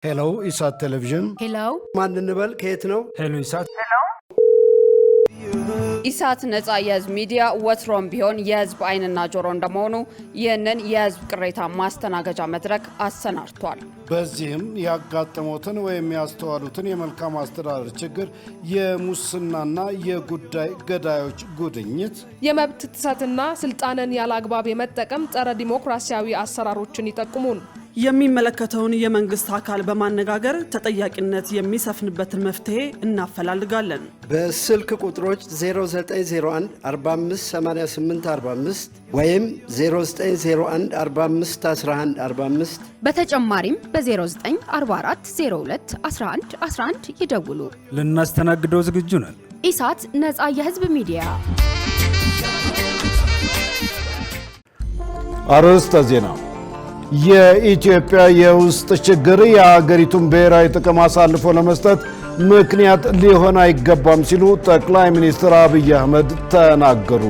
ሄሎ ኢሳት ቴሌቪዥን ሄሎ ማን እንበል ከየት ነው? ሄሎ ኢሳት ኢሳት ነፃ የህዝብ ሚዲያ ወትሮም ቢሆን የህዝብ አይንና ጆሮ እንደመሆኑ ይህንን የህዝብ ቅሬታ ማስተናገጃ መድረክ አሰናድቷል። በዚህም ያጋጠሙትን ወይም ያስተዋሉትን የመልካም አስተዳደር ችግር፣ የሙስናና የጉዳይ ገዳዮች ጉድኝት፣ የመብት ጥሰትና ስልጣንን ያለአግባብ የመጠቀም ጸረ ዲሞክራሲያዊ አሰራሮችን ይጠቁሙን። የሚመለከተውን የመንግስት አካል በማነጋገር ተጠያቂነት የሚሰፍንበትን መፍትሄ እናፈላልጋለን። በስልክ ቁጥሮች 0901 4588 45 ወይም 0901 45 11 45 በተጨማሪም በ0944 02 11 11 ይደውሉ። ልናስተናግደው ዝግጁ ነን። ኢሳት ነፃ የህዝብ ሚዲያ። አርዕስተ ዜና። የኢትዮጵያ የውስጥ ችግር የሀገሪቱን ብሔራዊ ጥቅም አሳልፎ ለመስጠት ምክንያት ሊሆን አይገባም ሲሉ ጠቅላይ ሚኒስትር አብይ አህመድ ተናገሩ።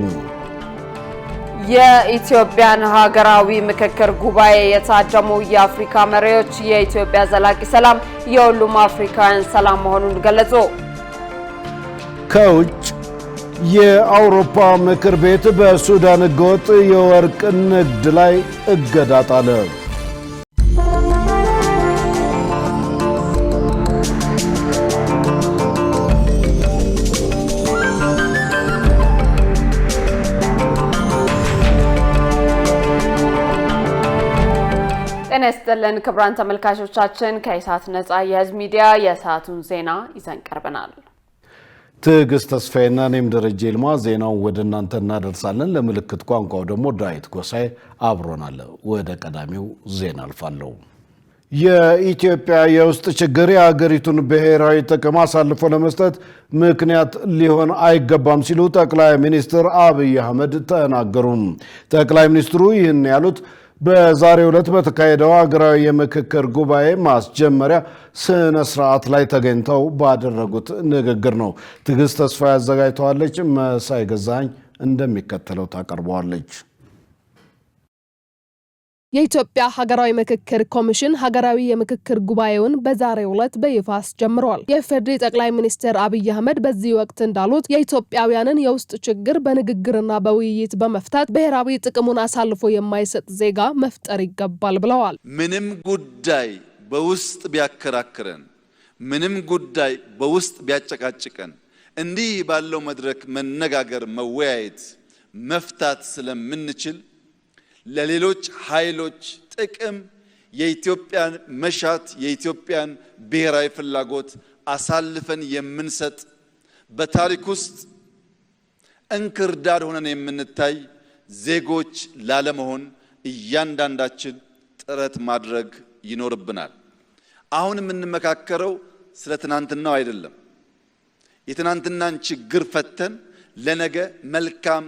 የኢትዮጵያን ሀገራዊ ምክክር ጉባኤ የታደሙ የአፍሪካ መሪዎች የኢትዮጵያ ዘላቂ ሰላም የሁሉም አፍሪካውያን ሰላም መሆኑን ገለጹ። ከውጭ የአውሮፓ ምክር ቤት በሱዳን ህገወጥ የወርቅ ንግድ ላይ እገዳ ጣለ። ጤና ይስጥልን ክቡራን ተመልካቾቻችን፣ ከኢሳት ነፃ የህዝብ ሚዲያ የሰዓቱን ዜና ይዘን ቀርበናል። ትዕግስት ተስፋዬና እኔም ደረጀ ይልማ ዜናው ወደ እናንተ እናደርሳለን። ለምልክት ቋንቋው ደግሞ ዳዊት ጎሳይ አብሮናል። ወደ ቀዳሚው ዜና አልፋለሁ። የኢትዮጵያ የውስጥ ችግር የሀገሪቱን ብሔራዊ ጥቅም አሳልፎ ለመስጠት ምክንያት ሊሆን አይገባም ሲሉ ጠቅላይ ሚኒስትር አብይ አህመድ ተናገሩ። ጠቅላይ ሚኒስትሩ ይህን ያሉት በዛሬው ዕለት በተካሄደው ሀገራዊ የምክክር ጉባኤ ማስጀመሪያ ስነ ስርዓት ላይ ተገኝተው ባደረጉት ንግግር ነው። ትዕግስት ተስፋ ያዘጋጅተዋለች። መሳይ ገዛኝ እንደሚከተለው ታቀርበዋለች። የኢትዮጵያ ሀገራዊ ምክክር ኮሚሽን ሀገራዊ የምክክር ጉባኤውን በዛሬው ዕለት በይፋ አስጀምሯል። የኢፌዴሪ ጠቅላይ ሚኒስትር አብይ አህመድ በዚህ ወቅት እንዳሉት የኢትዮጵያውያንን የውስጥ ችግር በንግግርና በውይይት በመፍታት ብሔራዊ ጥቅሙን አሳልፎ የማይሰጥ ዜጋ መፍጠር ይገባል ብለዋል። ምንም ጉዳይ በውስጥ ቢያከራክረን፣ ምንም ጉዳይ በውስጥ ቢያጨቃጭቀን እንዲህ ባለው መድረክ መነጋገር፣ መወያየት፣ መፍታት ስለምንችል ለሌሎች ኃይሎች ጥቅም የኢትዮጵያን መሻት የኢትዮጵያን ብሔራዊ ፍላጎት አሳልፈን የምንሰጥ በታሪክ ውስጥ እንክርዳድ ሆነን የምንታይ ዜጎች ላለመሆን እያንዳንዳችን ጥረት ማድረግ ይኖርብናል። አሁን የምንመካከረው ስለ ትናንትናው አይደለም። የትናንትናን ችግር ፈተን ለነገ መልካም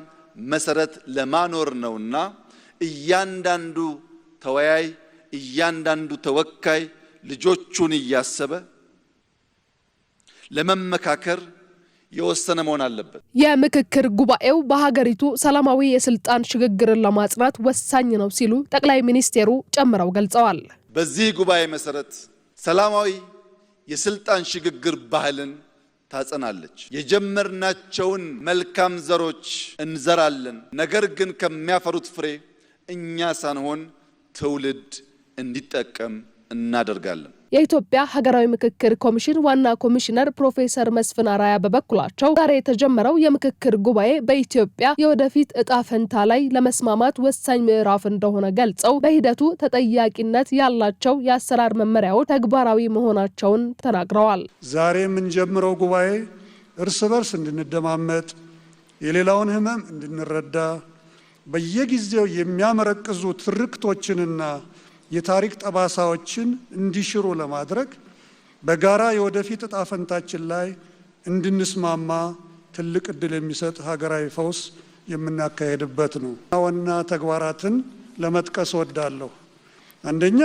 መሰረት ለማኖር ነውና እያንዳንዱ ተወያይ እያንዳንዱ ተወካይ ልጆቹን እያሰበ ለመመካከር የወሰነ መሆን አለበት። የምክክር ጉባኤው በሀገሪቱ ሰላማዊ የስልጣን ሽግግርን ለማጽናት ወሳኝ ነው ሲሉ ጠቅላይ ሚኒስትሩ ጨምረው ገልጸዋል። በዚህ ጉባኤ መሰረት ሰላማዊ የስልጣን ሽግግር ባህልን ታጸናለች። የጀመርናቸውን መልካም ዘሮች እንዘራለን። ነገር ግን ከሚያፈሩት ፍሬ እኛ ሳንሆን ትውልድ እንዲጠቀም እናደርጋለን። የኢትዮጵያ ሀገራዊ ምክክር ኮሚሽን ዋና ኮሚሽነር ፕሮፌሰር መስፍን አራያ በበኩላቸው ዛሬ የተጀመረው የምክክር ጉባኤ በኢትዮጵያ የወደፊት እጣ ፈንታ ላይ ለመስማማት ወሳኝ ምዕራፍ እንደሆነ ገልጸው በሂደቱ ተጠያቂነት ያላቸው የአሰራር መመሪያዎች ተግባራዊ መሆናቸውን ተናግረዋል። ዛሬ የምንጀምረው ጉባኤ እርስ በርስ እንድንደማመጥ፣ የሌላውን ህመም እንድንረዳ፣ በየጊዜው የሚያመረቅዙ ትርክቶችንና የታሪክ ጠባሳዎችን እንዲሽሩ ለማድረግ በጋራ የወደፊት እጣ ፈንታችን ላይ እንድንስማማ ትልቅ እድል የሚሰጥ ሀገራዊ ፈውስ የምናካሄድበት ነው። ዋና ተግባራትን ለመጥቀስ እወዳለሁ። አንደኛ፣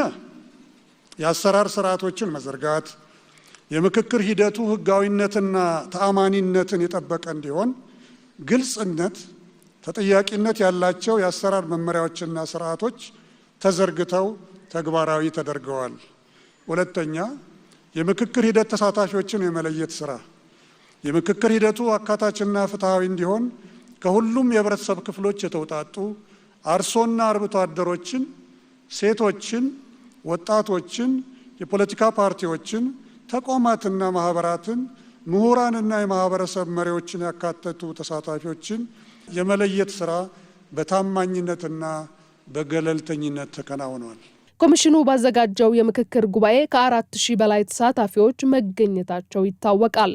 የአሰራር ስርዓቶችን መዘርጋት፣ የምክክር ሂደቱ ህጋዊነትና ተአማኒነትን የጠበቀ እንዲሆን ግልጽነት፣ ተጠያቂነት ያላቸው የአሰራር መመሪያዎችና ስርዓቶች ተዘርግተው ተግባራዊ ተደርገዋል። ሁለተኛ የምክክር ሂደት ተሳታፊዎችን የመለየት ስራ የምክክር ሂደቱ አካታችና ፍትሃዊ እንዲሆን ከሁሉም የህብረተሰብ ክፍሎች የተውጣጡ አርሶና አርብቶ አደሮችን፣ ሴቶችን፣ ወጣቶችን፣ የፖለቲካ ፓርቲዎችን፣ ተቋማትና ማህበራትን፣ ምሁራንና የማህበረሰብ መሪዎችን ያካተቱ ተሳታፊዎችን የመለየት ስራ በታማኝነትና በገለልተኝነት ተከናውኗል። ኮሚሽኑ ባዘጋጀው የምክክር ጉባኤ ከ4000 በላይ ተሳታፊዎች መገኘታቸው ይታወቃል።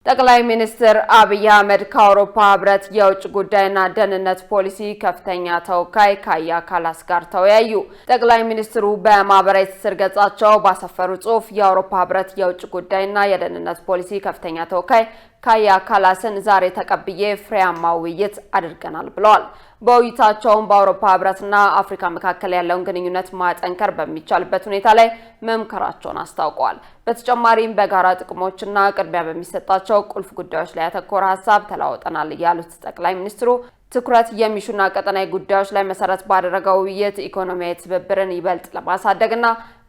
ጠቅላይ ሚኒስትር አብይ አህመድ ከአውሮፓ ህብረት የውጭ ጉዳይና ደህንነት ፖሊሲ ከፍተኛ ተወካይ ካያ ካላስ ጋር ተወያዩ። ጠቅላይ ሚኒስትሩ በማህበራዊ ትስስር ገጻቸው ባሰፈሩ ጽሑፍ የአውሮፓ ህብረት የውጭ ጉዳይና የደህንነት ፖሊሲ ከፍተኛ ተወካይ ካያ ካላስን ዛሬ ተቀብዬ ፍሬያማ ውይይት አድርገናል ብለዋል። በውይይታቸውም በአውሮፓ ህብረትና አፍሪካ መካከል ያለውን ግንኙነት ማጠንከር በሚቻልበት ሁኔታ ላይ መምከራቸውን አስታውቀዋል። በተጨማሪም በጋራ ጥቅሞችና ቅድሚያ በሚሰጣቸው ቁልፍ ጉዳዮች ላይ ያተኮረ ሀሳብ ተለዋውጠናል ያሉት ጠቅላይ ሚኒስትሩ ትኩረት የሚሹና ቀጠናዊ ጉዳዮች ላይ መሰረት ባደረገው ውይይት ኢኮኖሚያዊ ትብብርን ይበልጥ ለማሳደግና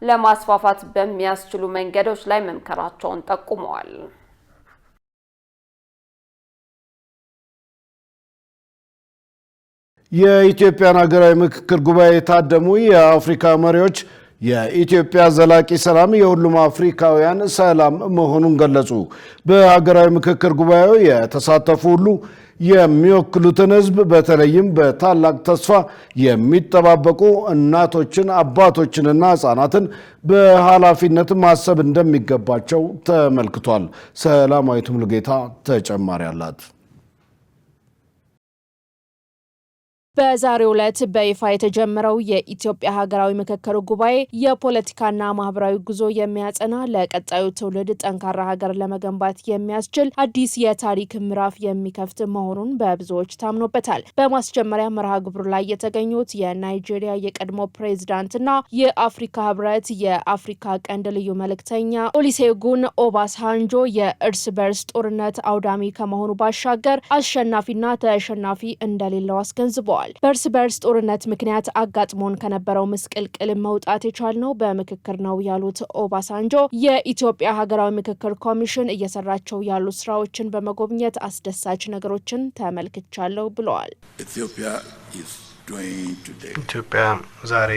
ለማስፋፋት በሚያስችሉ መንገዶች ላይ መምከራቸውን ጠቁመዋል። የኢትዮጵያን ሀገራዊ ምክክር ጉባኤ የታደሙ የአፍሪካ መሪዎች የኢትዮጵያ ዘላቂ ሰላም የሁሉም አፍሪካውያን ሰላም መሆኑን ገለጹ። በሀገራዊ ምክክር ጉባኤው የተሳተፉ ሁሉ የሚወክሉትን ሕዝብ በተለይም በታላቅ ተስፋ የሚጠባበቁ እናቶችን፣ አባቶችንና ሕፃናትን በኃላፊነት ማሰብ እንደሚገባቸው ተመልክቷል። ሰላማዊት ሙሉጌታ ተጨማሪ አላት። በዛሬው ዕለት በይፋ የተጀመረው የኢትዮጵያ ሀገራዊ ምክክር ጉባኤ የፖለቲካና ማህበራዊ ጉዞ የሚያጸና ለቀጣዩ ትውልድ ጠንካራ ሀገር ለመገንባት የሚያስችል አዲስ የታሪክ ምዕራፍ የሚከፍት መሆኑን በብዙዎች ታምኖበታል። በማስጀመሪያ መርሃ ግብሩ ላይ የተገኙት የናይጄሪያ የቀድሞ ፕሬዝዳንትና የአፍሪካ ህብረት የአፍሪካ ቀንድ ልዩ መልእክተኛ ኦሉሴጉን ኦባሳንጆ የእርስ በርስ ጦርነት አውዳሚ ከመሆኑ ባሻገር አሸናፊና ተሸናፊ እንደሌለው አስገንዝበዋል። በእርስ በርስ ጦርነት ምክንያት አጋጥሞን ከነበረው ምስቅልቅል መውጣት የቻልነው በምክክር ነው ያሉት ኦባሳንጆ የኢትዮጵያ ሀገራዊ ምክክር ኮሚሽን እየሰራቸው ያሉ ስራዎችን በመጎብኘት አስደሳች ነገሮችን ተመልክቻለሁ ብለዋል። ኢትዮጵያ ዛሬ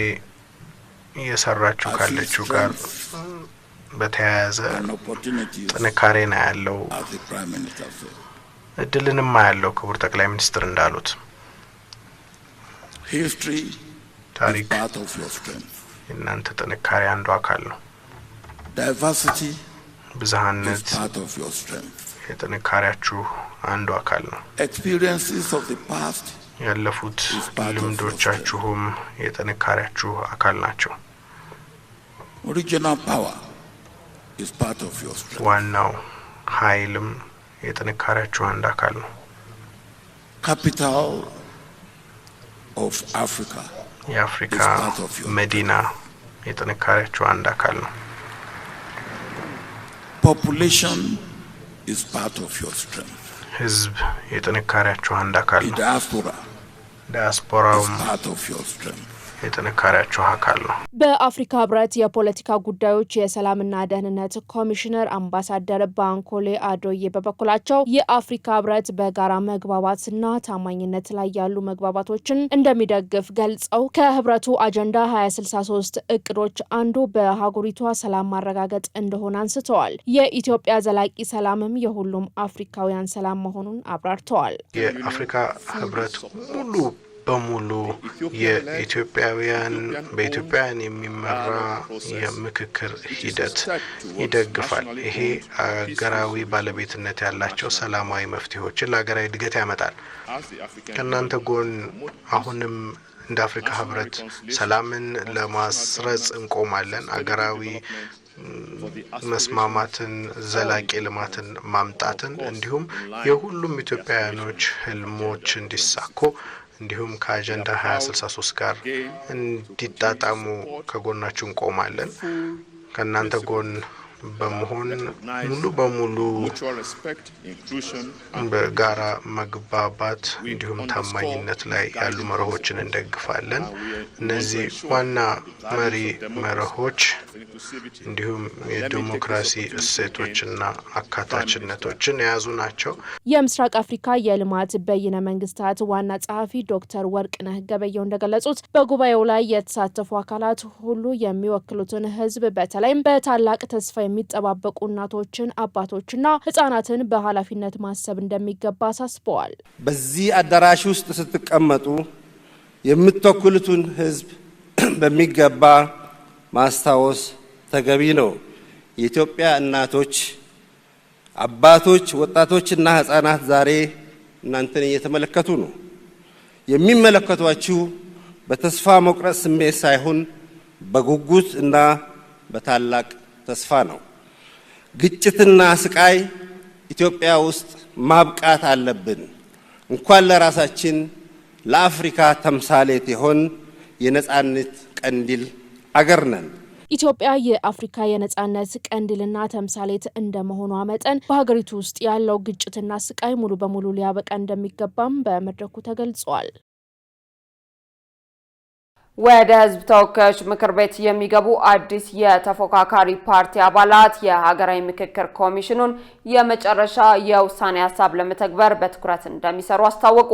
እየሰራችው ካለችው ጋር በተያያዘ ጥንካሬ ነው ያለው፣ እድልንም ያለው ክቡር ጠቅላይ ሚኒስትር እንዳሉት ታሪክ የእናንተ ጥንካሬ አንዱ አካል ነው። ብዝሃነት የጥንካሬያችሁ አንዱ አካል ነው። ያለፉት ልምዶቻችሁም የጥንካሬያችሁ አካል ናቸው። ዋናው ኃይልም የጥንካሬያችሁ አንድ አካል ነው። የአፍሪካ መዲና የጥንካሬያችሁ አንድ አካል ነው። ህዝብ የጥንካሬያችሁ አንድ አካል ነው። ዲያስፖራውም የጥንካሬያችሁ አካል ነው። በአፍሪካ ህብረት የፖለቲካ ጉዳዮች የሰላምና ደህንነት ኮሚሽነር አምባሳደር ባንኮሌ አዶዬ በበኩላቸው የአፍሪካ ህብረት በጋራ መግባባትና ታማኝነት ላይ ያሉ መግባባቶችን እንደሚደግፍ ገልጸው ከህብረቱ አጀንዳ 2063 እቅዶች አንዱ በሀገሪቷ ሰላም ማረጋገጥ እንደሆነ አንስተዋል። የኢትዮጵያ ዘላቂ ሰላምም የሁሉም አፍሪካውያን ሰላም መሆኑን አብራርተዋል። የአፍሪካ ህብረት ሙሉ በሙሉ የኢትዮጵያውያን በኢትዮጵያውያን የሚመራ የምክክር ሂደት ይደግፋል። ይሄ ሀገራዊ ባለቤትነት ያላቸው ሰላማዊ መፍትሄዎችን ለሀገራዊ እድገት ያመጣል። ከእናንተ ጎን አሁንም እንደ አፍሪካ ህብረት ሰላምን ለማስረጽ እንቆማለን። ሀገራዊ መስማማትን፣ ዘላቂ ልማትን ማምጣትን እንዲሁም የሁሉም ኢትዮጵያውያኖች ህልሞች እንዲሳኩ እንዲሁም ከአጀንዳ 2063 ጋር እንዲጣጣሙ ከጎናችሁ እንቆማለን። ከእናንተ ጎን በመሆን ሙሉ በሙሉ በጋራ መግባባት እንዲሁም ታማኝነት ላይ ያሉ መርሆችን እንደግፋለን። እነዚህ ዋና መሪ መርሆች እንዲሁም የዲሞክራሲ እሴቶችና አካታችነቶችን የያዙ ናቸው። የምስራቅ አፍሪካ የልማት በይነ መንግስታት ዋና ጸሐፊ ዶክተር ወርቅነህ ገበየሁ እንደገለጹት በጉባኤው ላይ የተሳተፉ አካላት ሁሉ የሚወክሉትን ህዝብ በተለይም በታላቅ ተስፋ የሚጠባበቁ እናቶችን፣ አባቶችና ህጻናትን በኃላፊነት ማሰብ እንደሚገባ አሳስበዋል። በዚህ አዳራሽ ውስጥ ስትቀመጡ የምትወክሉትን ህዝብ በሚገባ ማስታወስ ተገቢ ነው። የኢትዮጵያ እናቶች፣ አባቶች፣ ወጣቶችና ህጻናት ዛሬ እናንተን እየተመለከቱ ነው። የሚመለከቷችሁ በተስፋ መቁረጥ ስሜት ሳይሆን በጉጉት እና በታላቅ ተስፋ ነው። ግጭትና ስቃይ ኢትዮጵያ ውስጥ ማብቃት አለብን። እንኳን ለራሳችን ለአፍሪካ ተምሳሌት የሆን የነጻነት ቀንዲል አገር ነን። ኢትዮጵያ የአፍሪካ የነጻነት ቀንዲልና ተምሳሌት እንደመሆኗ መጠን በሀገሪቱ ውስጥ ያለው ግጭትና ስቃይ ሙሉ በሙሉ ሊያበቃ እንደሚገባም በመድረኩ ተገልጿል። ወደ ህዝብ ተወካዮች ምክር ቤት የሚገቡ አዲስ የተፎካካሪ ፓርቲ አባላት የሀገራዊ ምክክር ኮሚሽኑን የመጨረሻ የውሳኔ ሀሳብ ለመተግበር በትኩረት እንደሚሰሩ አስታወቁ።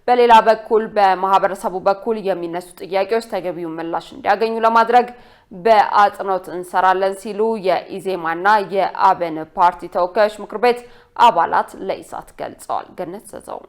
በሌላ በኩል በማህበረሰቡ በኩል የሚነሱ ጥያቄዎች ተገቢውን ምላሽ እንዲያገኙ ለማድረግ በአጽንኦት እንሰራለን ሲሉ የኢዜማና የአብን ፓርቲ ተወካዮች ምክር ቤት አባላት ለኢሳት ገልጸዋል። ገነት ዘዘው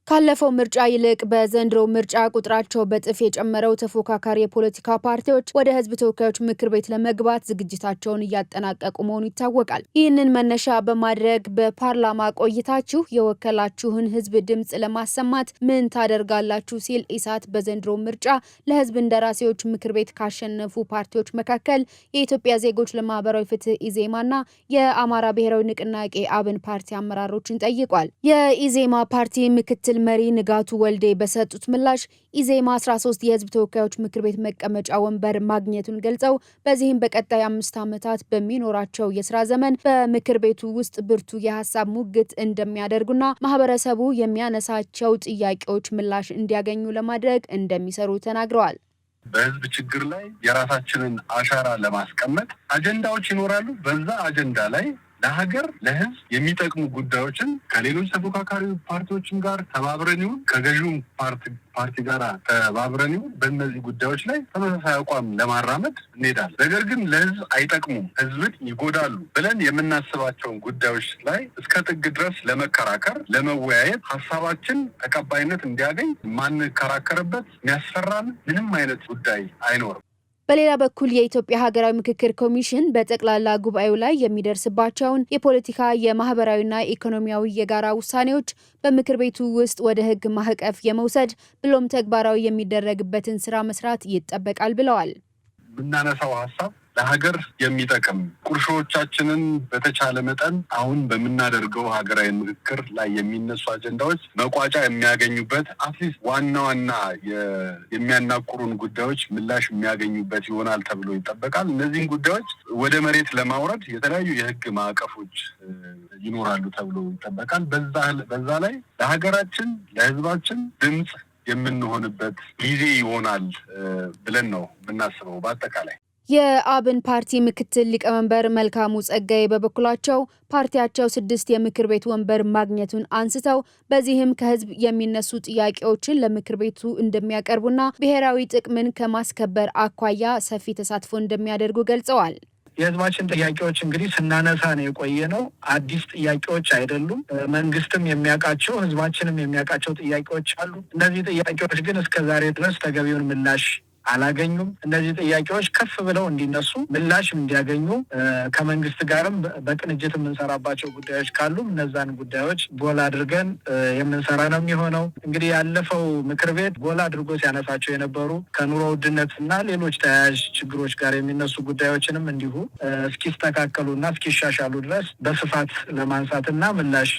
ካለፈው ምርጫ ይልቅ በዘንድሮ ምርጫ ቁጥራቸው በጥፍ የጨመረው ተፎካካሪ የፖለቲካ ፓርቲዎች ወደ ህዝብ ተወካዮች ምክር ቤት ለመግባት ዝግጅታቸውን እያጠናቀቁ መሆኑ ይታወቃል። ይህንን መነሻ በማድረግ በፓርላማ ቆይታችሁ የወከላችሁን ህዝብ ድምጽ ለማሰማት ምን ታደርጋላችሁ ሲል ኢሳት በዘንድሮ ምርጫ ለህዝብ እንደራሴዎች ምክር ቤት ካሸነፉ ፓርቲዎች መካከል የኢትዮጵያ ዜጎች ለማህበራዊ ፍትህ ኢዜማና የአማራ ብሔራዊ ንቅናቄ አብን ፓርቲ አመራሮችን ጠይቋል። የኢዜማ ፓርቲ ምክትል መሪ ንጋቱ ወልዴ በሰጡት ምላሽ ኢዜማ 13 የህዝብ ተወካዮች ምክር ቤት መቀመጫ ወንበር ማግኘቱን ገልጸው በዚህም በቀጣይ 5 ዓመታት በሚኖራቸው የስራ ዘመን በምክር ቤቱ ውስጥ ብርቱ የሐሳብ ሙግት እንደሚያደርጉና ማህበረሰቡ የሚያነሳቸው ጥያቄዎች ምላሽ እንዲያገኙ ለማድረግ እንደሚሰሩ ተናግረዋል። በህዝብ ችግር ላይ የራሳችንን አሻራ ለማስቀመጥ አጀንዳዎች ይኖራሉ። በዛ አጀንዳ ላይ ለሀገር ለህዝብ የሚጠቅሙ ጉዳዮችን ከሌሎች ተፎካካሪ ፓርቲዎችም ጋር ተባብረን ይሁን ከገዢው ፓርቲ ጋር ተባብረን ይሁን በእነዚህ ጉዳዮች ላይ ተመሳሳይ አቋም ለማራመድ እንሄዳለን። ነገር ግን ለህዝብ አይጠቅሙም፣ ህዝብን ይጎዳሉ ብለን የምናስባቸውን ጉዳዮች ላይ እስከ ጥግ ድረስ ለመከራከር ለመወያየት ሀሳባችን ተቀባይነት እንዲያገኝ ማንከራከርበት የሚያስፈራን ምንም አይነት ጉዳይ አይኖርም። በሌላ በኩል የኢትዮጵያ ሀገራዊ ምክክር ኮሚሽን በጠቅላላ ጉባኤው ላይ የሚደርስባቸውን የፖለቲካ የማህበራዊና ኢኮኖሚያዊ የጋራ ውሳኔዎች በምክር ቤቱ ውስጥ ወደ ህግ ማዕቀፍ የመውሰድ ብሎም ተግባራዊ የሚደረግበትን ስራ መስራት ይጠበቃል ብለዋል። የምናነሳው ሀሳብ ለሀገር የሚጠቅም ቁርሾቻችንን በተቻለ መጠን አሁን በምናደርገው ሀገራዊ ምክክር ላይ የሚነሱ አጀንዳዎች መቋጫ የሚያገኙበት አትሊስት ዋና የሚያናቁሩን ጉዳዮች ምላሽ የሚያገኙበት ይሆናል ተብሎ ይጠበቃል። እነዚህን ጉዳዮች ወደ መሬት ለማውረድ የተለያዩ የህግ ማዕቀፎች ይኖራሉ ተብሎ ይጠበቃል። በዛ ላይ ለሀገራችን ለህዝባችን ድምጽ የምንሆንበት ጊዜ ይሆናል ብለን ነው የምናስበው። በአጠቃላይ የአብን ፓርቲ ምክትል ሊቀመንበር መልካሙ ጸጋዬ በበኩላቸው ፓርቲያቸው 6 የምክር ቤት ወንበር ማግኘቱን አንስተው በዚህም ከህዝብ የሚነሱ ጥያቄዎችን ለምክር ቤቱ እንደሚያቀርቡና ብሔራዊ ጥቅምን ከማስከበር አኳያ ሰፊ ተሳትፎ እንደሚያደርጉ ገልጸዋል። የህዝባችን ጥያቄዎች እንግዲህ ስናነሳ ነው የቆየ ነው። አዲስ ጥያቄዎች አይደሉም። መንግስትም የሚያውቃቸው ህዝባችንም የሚያውቃቸው ጥያቄዎች አሉ። እነዚህ ጥያቄዎች ግን እስከዛሬ ድረስ ተገቢውን ምላሽ አላገኙም። እነዚህ ጥያቄዎች ከፍ ብለው እንዲነሱ ምላሽ እንዲያገኙ ከመንግስት ጋርም በቅንጅት የምንሰራባቸው ጉዳዮች ካሉ እነዛን ጉዳዮች ጎላ አድርገን የምንሰራ ነው የሚሆነው። እንግዲህ ያለፈው ምክር ቤት ጎላ አድርጎ ሲያነሳቸው የነበሩ ከኑሮ ውድነትና ሌሎች ተያያዥ ችግሮች ጋር የሚነሱ ጉዳዮችንም እንዲሁ እስኪስተካከሉና እስኪሻሻሉ ድረስ በስፋት ለማንሳትና ምላሽ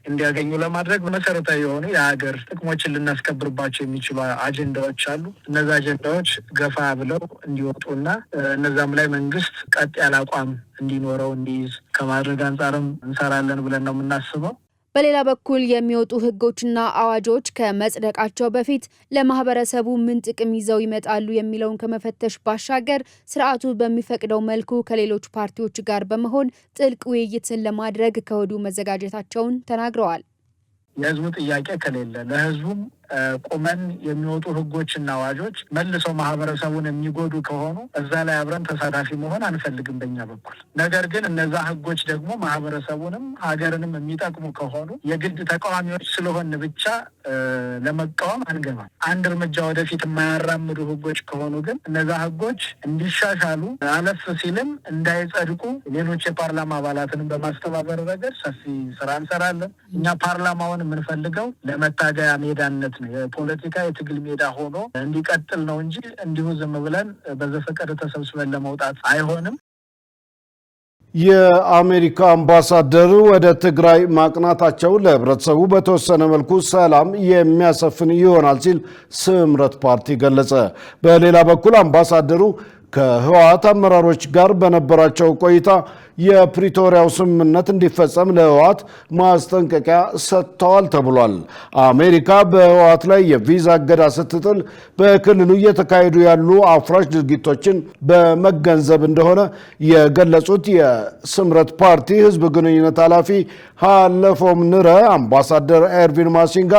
እንዲያገኙ ለማድረግ መሰረታዊ የሆኑ የሀገር ጥቅሞችን ልናስከብርባቸው የሚችሉ አጀንዳዎች አሉ። እነዚህ አጀንዳዎች ገፋ ብለው እንዲወጡና እነዛም ላይ መንግስት ቀጥ ያለ አቋም እንዲኖረው እንዲይዝ ከማድረግ አንጻርም እንሰራለን ብለን ነው የምናስበው። በሌላ በኩል የሚወጡ ህጎችና አዋጆች ከመጽደቃቸው በፊት ለማህበረሰቡ ምን ጥቅም ይዘው ይመጣሉ የሚለውን ከመፈተሽ ባሻገር ስርዓቱ በሚፈቅደው መልኩ ከሌሎች ፓርቲዎች ጋር በመሆን ጥልቅ ውይይትን ለማድረግ ከወዲሁ መዘጋጀታቸውን ተናግረዋል። የህዝቡ ጥያቄ ከሌለ ለህዝቡም ቆመን የሚወጡ ህጎችና አዋጆች መልሰው ማህበረሰቡን የሚጎዱ ከሆኑ እዛ ላይ አብረን ተሳታፊ መሆን አንፈልግም በእኛ በኩል። ነገር ግን እነዛ ህጎች ደግሞ ማህበረሰቡንም ሀገርንም የሚጠቅሙ ከሆኑ የግድ ተቃዋሚዎች ስለሆን ብቻ ለመቃወም አንገባም። አንድ እርምጃ ወደፊት የማያራምዱ ህጎች ከሆኑ ግን እነዛ ህጎች እንዲሻሻሉ አለፍ ሲልም እንዳይጸድቁ ሌሎች የፓርላማ አባላትንም በማስተባበር ረገድ ሰፊ ስራ እንሰራለን። እኛ ፓርላማውን የምንፈልገው ለመታገያ ሜዳነት የፖለቲካ የትግል ሜዳ ሆኖ እንዲቀጥል ነው እንጂ እንዲሁ ዝም ብለን በዘፈቀደ ተሰብስበን ለመውጣት አይሆንም። የአሜሪካ አምባሳደር ወደ ትግራይ ማቅናታቸው ለህብረተሰቡ በተወሰነ መልኩ ሰላም የሚያሰፍን ይሆናል ሲል ስምረት ፓርቲ ገለጸ። በሌላ በኩል አምባሳደሩ ከህወሓት አመራሮች ጋር በነበራቸው ቆይታ የፕሪቶሪያው ስምምነት እንዲፈጸም ለህወሓት ማስጠንቀቂያ ሰጥተዋል ተብሏል። አሜሪካ በህወሓት ላይ የቪዛ እገዳ ስትጥል በክልሉ እየተካሄዱ ያሉ አፍራሽ ድርጊቶችን በመገንዘብ እንደሆነ የገለጹት የስምረት ፓርቲ ህዝብ ግንኙነት ኃላፊ ሀለፎም ንረ አምባሳደር ኤርቪን ማሲንጋ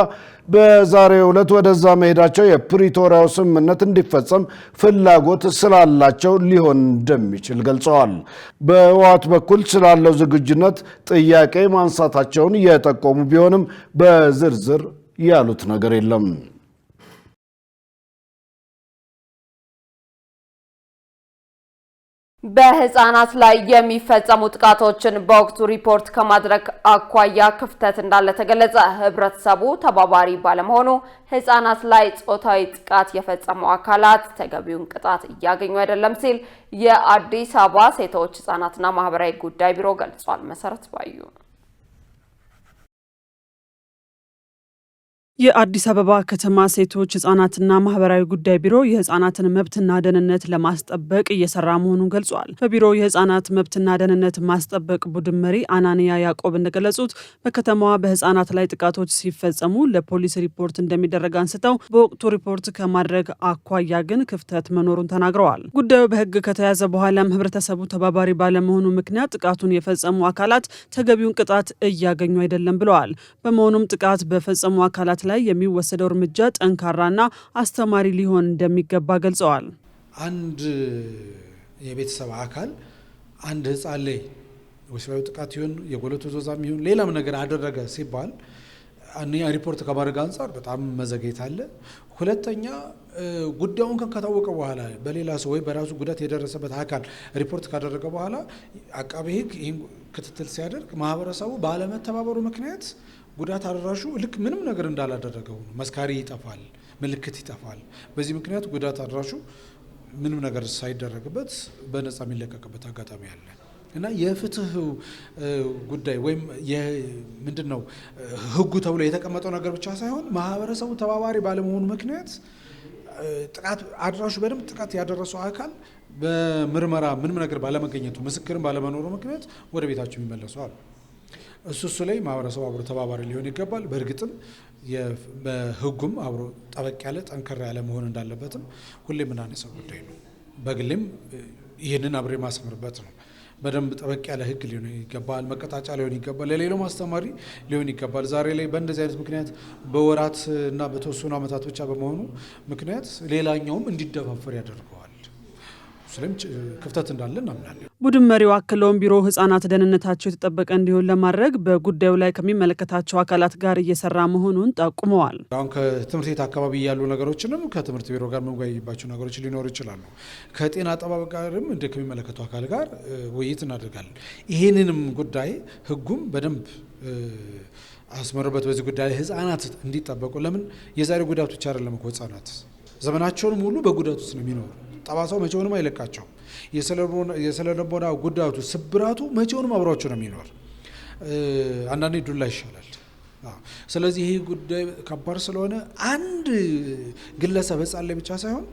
በዛሬው ዕለት ወደዛ መሄዳቸው የፕሪቶሪያው ስምምነት እንዲፈጸም ፍላጎት ስላላቸው ሊሆን እንደሚችል ገልጸዋል። በህወሓት በኩል ስላለው ዝግጁነት ጥያቄ ማንሳታቸውን እየጠቆሙ ቢሆንም በዝርዝር ያሉት ነገር የለም። በህፃናት ላይ የሚፈጸሙ ጥቃቶችን በወቅቱ ሪፖርት ከማድረግ አኳያ ክፍተት እንዳለ ተገለጸ። ህብረተሰቡ ተባባሪ ባለመሆኑ ህፃናት ላይ ጾታዊ ጥቃት የፈጸሙ አካላት ተገቢውን ቅጣት እያገኙ አይደለም ሲል የአዲስ አበባ ሴቶች ህፃናትና ማህበራዊ ጉዳይ ቢሮ ገልጿል። መሰረት ባዩ የአዲስ አበባ ከተማ ሴቶች ህጻናትና ማህበራዊ ጉዳይ ቢሮ የህጻናትን መብትና ደህንነት ለማስጠበቅ እየሰራ መሆኑን ገልጿል። በቢሮው የህጻናት መብትና ደህንነት ማስጠበቅ ቡድን መሪ አናንያ ያዕቆብ እንደገለጹት በከተማዋ በህጻናት ላይ ጥቃቶች ሲፈጸሙ ለፖሊስ ሪፖርት እንደሚደረግ አንስተው በወቅቱ ሪፖርት ከማድረግ አኳያ ግን ክፍተት መኖሩን ተናግረዋል። ጉዳዩ በህግ ከተያዘ በኋላም ህብረተሰቡ ተባባሪ ባለመሆኑ ምክንያት ጥቃቱን የፈጸሙ አካላት ተገቢውን ቅጣት እያገኙ አይደለም ብለዋል። በመሆኑም ጥቃት በፈጸሙ አካላት ላይ የሚወሰደው እርምጃ ጠንካራና አስተማሪ ሊሆን እንደሚገባ ገልጸዋል። አንድ የቤተሰብ አካል አንድ ህፃን ላይ ወሲባዊ ጥቃት ይሁን የጎለቱ ዞዛም ይሁን ሌላም ነገር አደረገ ሲባል አንኛ ሪፖርት ከማድረግ አንጻር በጣም መዘግየት አለ። ሁለተኛ ጉዳዩን ከታወቀ በኋላ በሌላ ሰው ወይ በራሱ ጉዳት የደረሰበት አካል ሪፖርት ካደረገ በኋላ አቃቤ ህግ ይህን ክትትል ሲያደርግ ማህበረሰቡ ባለመተባበሩ ምክንያት ጉዳት አድራሹ ልክ ምንም ነገር እንዳላደረገው ነው። መስካሪ ይጠፋል፣ ምልክት ይጠፋል። በዚህ ምክንያት ጉዳት አድራሹ ምንም ነገር ሳይደረግበት በነፃ የሚለቀቅበት አጋጣሚ አለ እና የፍትህ ጉዳይ ወይም ምንድነው ህጉ ተብሎ የተቀመጠው ነገር ብቻ ሳይሆን ማህበረሰቡ ተባባሪ ባለመሆኑ ምክንያት ጥቃት አድራሹ በደንብ ጥቃት ያደረሰው አካል በምርመራ ምንም ነገር ባለመገኘቱ ምስክርን ባለመኖሩ ምክንያት ወደ ቤታቸው የሚመለሱ አሉ። እሱ ላይ ማህበረሰቡ አብሮ ተባባሪ ሊሆን ይገባል። በእርግጥም በህጉም አብሮ ጠበቅ ያለ ጠንከር ያለ መሆን እንዳለበትም ሁሌም የምናነሳው ጉዳይ ነው። በግሌም ይህንን አብሬ ማስመርበት ነው። በደንብ ጠበቅ ያለ ህግ ሊሆን ይገባል። መቀጣጫ ሊሆን ይገባል። ለሌላው ማስተማሪ ሊሆን ይገባል። ዛሬ ላይ በእንደዚህ አይነት ምክንያት በወራት እና በተወሰኑ ዓመታት ብቻ በመሆኑ ምክንያት ሌላኛውም እንዲደፋፈር ያደርገዋል። ስለዚህ ክፍተት እንዳለ እናምናለን። ቡድን መሪው አክለውም ቢሮ ህጻናት ደህንነታቸው የተጠበቀ እንዲሆን ለማድረግ በጉዳዩ ላይ ከሚመለከታቸው አካላት ጋር እየሰራ መሆኑን ጠቁመዋል። አሁን ከትምህርት ቤት አካባቢ ያሉ ነገሮችንም ከትምህርት ቢሮ ጋር መወያይባቸው ነገሮች ሊኖሩ ይችላሉ። ከጤና አጠባበቅ ጋርም እንደ ከሚመለከተው አካል ጋር ውይይት እናደርጋለን። ይህንንም ጉዳይ ህጉም በደንብ አስመርበት በዚህ ጉዳይ ህጻናት እንዲጠበቁ። ለምን የዛሬ ጉዳቱ ብቻ አይደለም እኮ ህጻናት ዘመናቸውን ሙሉ በጉዳቱ ውስጥ ነው የሚኖሩ። ጠባሳው መቼውንም አይለቃቸው። የስለልቦና ጉዳቱ ስብራቱ መቼውንም አብሯቸው ነው የሚኖር። አንዳንዴ ዱላ ይሻላል። ስለዚህ ይሄ ጉዳይ ከባድ ስለሆነ አንድ ግለሰብ ህፃን ላይ ብቻ ሳይሆን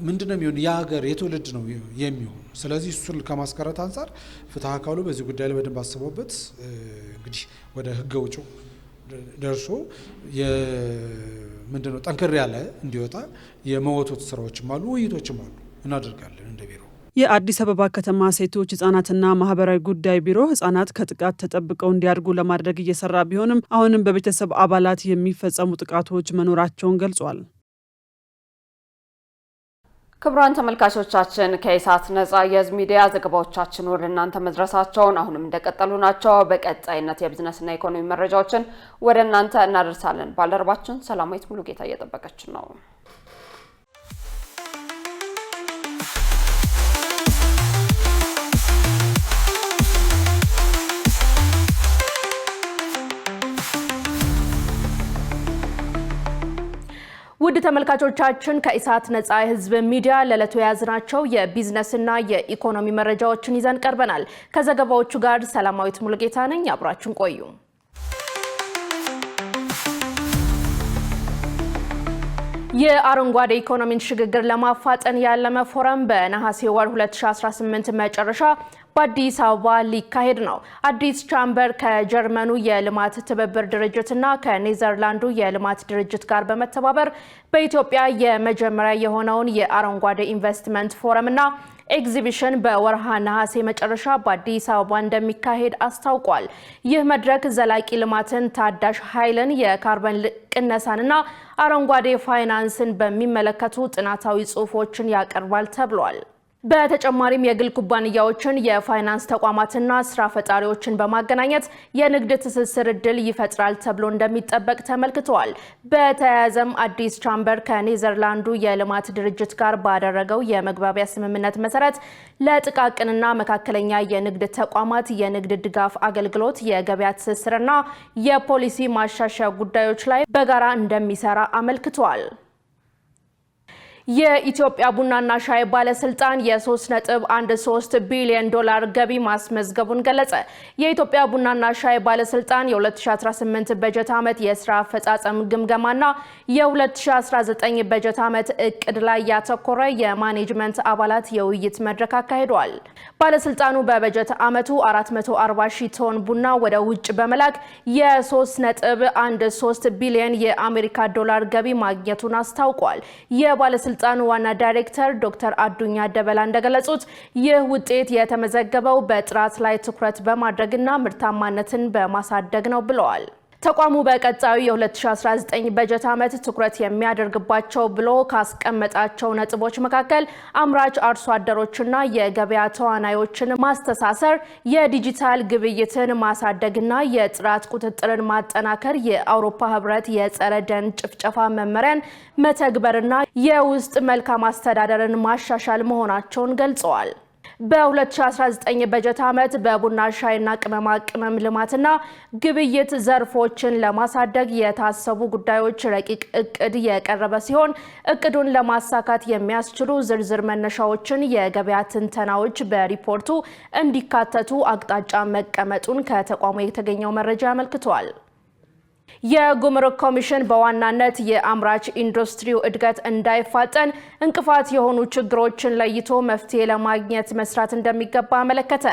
ምንድነው የሚሆን የሀገር የትውልድ ነው የሚሆን። ስለዚህ እሱን ከማስቀረት አንፃር ፍትህ አካሉ በዚህ ጉዳይ ላይ በደንብ አስበውበት እንግዲህ ወደ ህገ ወጪው ደርሶ ምንድነው ጠንከር ያለ እንዲወጣ የመወቶት ስራዎችም አሉ፣ ውይይቶችም አሉ እናደርጋለን እንደ ቢሮ። የአዲስ አበባ ከተማ ሴቶች ህጻናትና ማህበራዊ ጉዳይ ቢሮ ህጻናት ከጥቃት ተጠብቀው እንዲያድጉ ለማድረግ እየሰራ ቢሆንም አሁንም በቤተሰብ አባላት የሚፈጸሙ ጥቃቶች መኖራቸውን ገልጿል። ክቡራን ተመልካቾቻችን ከኢሳት ነጻ የህዝብ ሚዲያ ዘገባዎቻችን ወደ እናንተ መድረሳቸውን አሁንም እንደቀጠሉ ናቸው። በቀጣይነት የቢዝነስና ኢኮኖሚ መረጃዎችን ወደ እናንተ እናደርሳለን። ባልደረባችን ሰላማዊት ሙሉጌታ እየጠበቀችን ነው። ውድ ተመልካቾቻችን ከኢሳት ነጻ የህዝብ ሚዲያ ለለቱ ያዝናቸው የቢዝነስና የኢኮኖሚ መረጃዎችን ይዘን ቀርበናል። ከዘገባዎቹ ጋር ሰላማዊት ሙሉጌታ ነኝ። አብራችሁን ቆዩ። የአረንጓዴ ኢኮኖሚን ሽግግር ለማፋጠን ያለመ ፎረም በነሐሴ ወር 2018 መጨረሻ በአዲስ አበባ ሊካሄድ ነው። አዲስ ቻምበር ከጀርመኑ የልማት ትብብር ድርጅትና ከኔዘርላንዱ የልማት ድርጅት ጋር በመተባበር በኢትዮጵያ የመጀመሪያ የሆነውን የአረንጓዴ ኢንቨስትመንት ፎረምና ኤግዚቢሽን በወርሃ ነሐሴ መጨረሻ በአዲስ አበባ እንደሚካሄድ አስታውቋል። ይህ መድረክ ዘላቂ ልማትን፣ ታዳሽ ኃይልን፣ የካርበን ቅነሳንና አረንጓዴ ፋይናንስን በሚመለከቱ ጥናታዊ ጽሑፎችን ያቀርባል ተብሏል። በተጨማሪም የግል ኩባንያዎችን የፋይናንስ ተቋማትና ስራ ፈጣሪዎችን በማገናኘት የንግድ ትስስር እድል ይፈጥራል ተብሎ እንደሚጠበቅ ተመልክቷል። በተያያዘም አዲስ ቻምበር ከኔዘርላንዱ የልማት ድርጅት ጋር ባደረገው የመግባቢያ ስምምነት መሰረት ለጥቃቅንና መካከለኛ የንግድ ተቋማት የንግድ ድጋፍ አገልግሎት፣ የገበያ ትስስርና የፖሊሲ ማሻሻያ ጉዳዮች ላይ በጋራ እንደሚሰራ አመልክቷል። የኢትዮጵያ ቡናና ሻይ ባለስልጣን የ3.13 ቢሊዮን ዶላር ገቢ ማስመዝገቡን ገለጸ። የኢትዮጵያ ቡናና ሻይ ባለስልጣን የ2018 በጀት ዓመት የስራ አፈጻጸም ግምገማና የ2019 በጀት ዓመት እቅድ ላይ ያተኮረ የማኔጅመንት አባላት የውይይት መድረክ አካሂዷል። ባለስልጣኑ በበጀት ዓመቱ 440 ሺህ ቶን ቡና ወደ ውጭ በመላክ የ3.13 ቢሊዮን የአሜሪካ ዶላር ገቢ ማግኘቱን አስታውቋል። የባለስልጣኑ ዋና ዳይሬክተር ዶክተር አዱኛ ደበላ እንደገለጹት ይህ ውጤት የተመዘገበው በጥራት ላይ ትኩረት በማድረግና ምርታማነትን በማሳደግ ነው ብለዋል። ተቋሙ በቀጣዩ የ2019 በጀት ዓመት ትኩረት የሚያደርግባቸው ብሎ ካስቀመጣቸው ነጥቦች መካከል አምራች አርሶ አደሮችና የገበያ ተዋናዮችን ማስተሳሰር፣ የዲጂታል ግብይትን ማሳደግና የጥራት ቁጥጥርን ማጠናከር፣ የአውሮፓ ህብረት የጸረ ደን ጭፍጨፋ መመሪያን መተግበርና የውስጥ መልካም አስተዳደርን ማሻሻል መሆናቸውን ገልጸዋል። በ2019 በጀት ዓመት በቡና ሻይና ቅመማ ቅመም ልማትና ግብይት ዘርፎችን ለማሳደግ የታሰቡ ጉዳዮች ረቂቅ እቅድ የቀረበ ሲሆን እቅዱን ለማሳካት የሚያስችሉ ዝርዝር መነሻዎችን፣ የገበያ ትንተናዎች በሪፖርቱ እንዲካተቱ አቅጣጫ መቀመጡን ከተቋሙ የተገኘው መረጃ አመልክቷል። የጉምሩክ ኮሚሽን በዋናነት የአምራች ኢንዱስትሪው እድገት እንዳይፋጠን እንቅፋት የሆኑ ችግሮችን ለይቶ መፍትሄ ለማግኘት መስራት እንደሚገባ አመለከተ።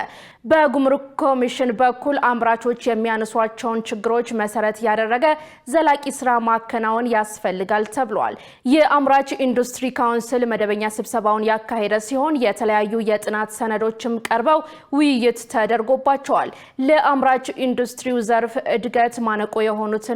በጉምሩክ ኮሚሽን በኩል አምራቾች የሚያነሷቸውን ችግሮች መሰረት ያደረገ ዘላቂ ስራ ማከናወን ያስፈልጋል ተብሏል። የአምራች ኢንዱስትሪ ካውንስል መደበኛ ስብሰባውን ያካሄደ ሲሆን የተለያዩ የጥናት ሰነዶችም ቀርበው ውይይት ተደርጎባቸዋል። ለአምራች ኢንዱስትሪው ዘርፍ እድገት ማነቆ የሆኑትና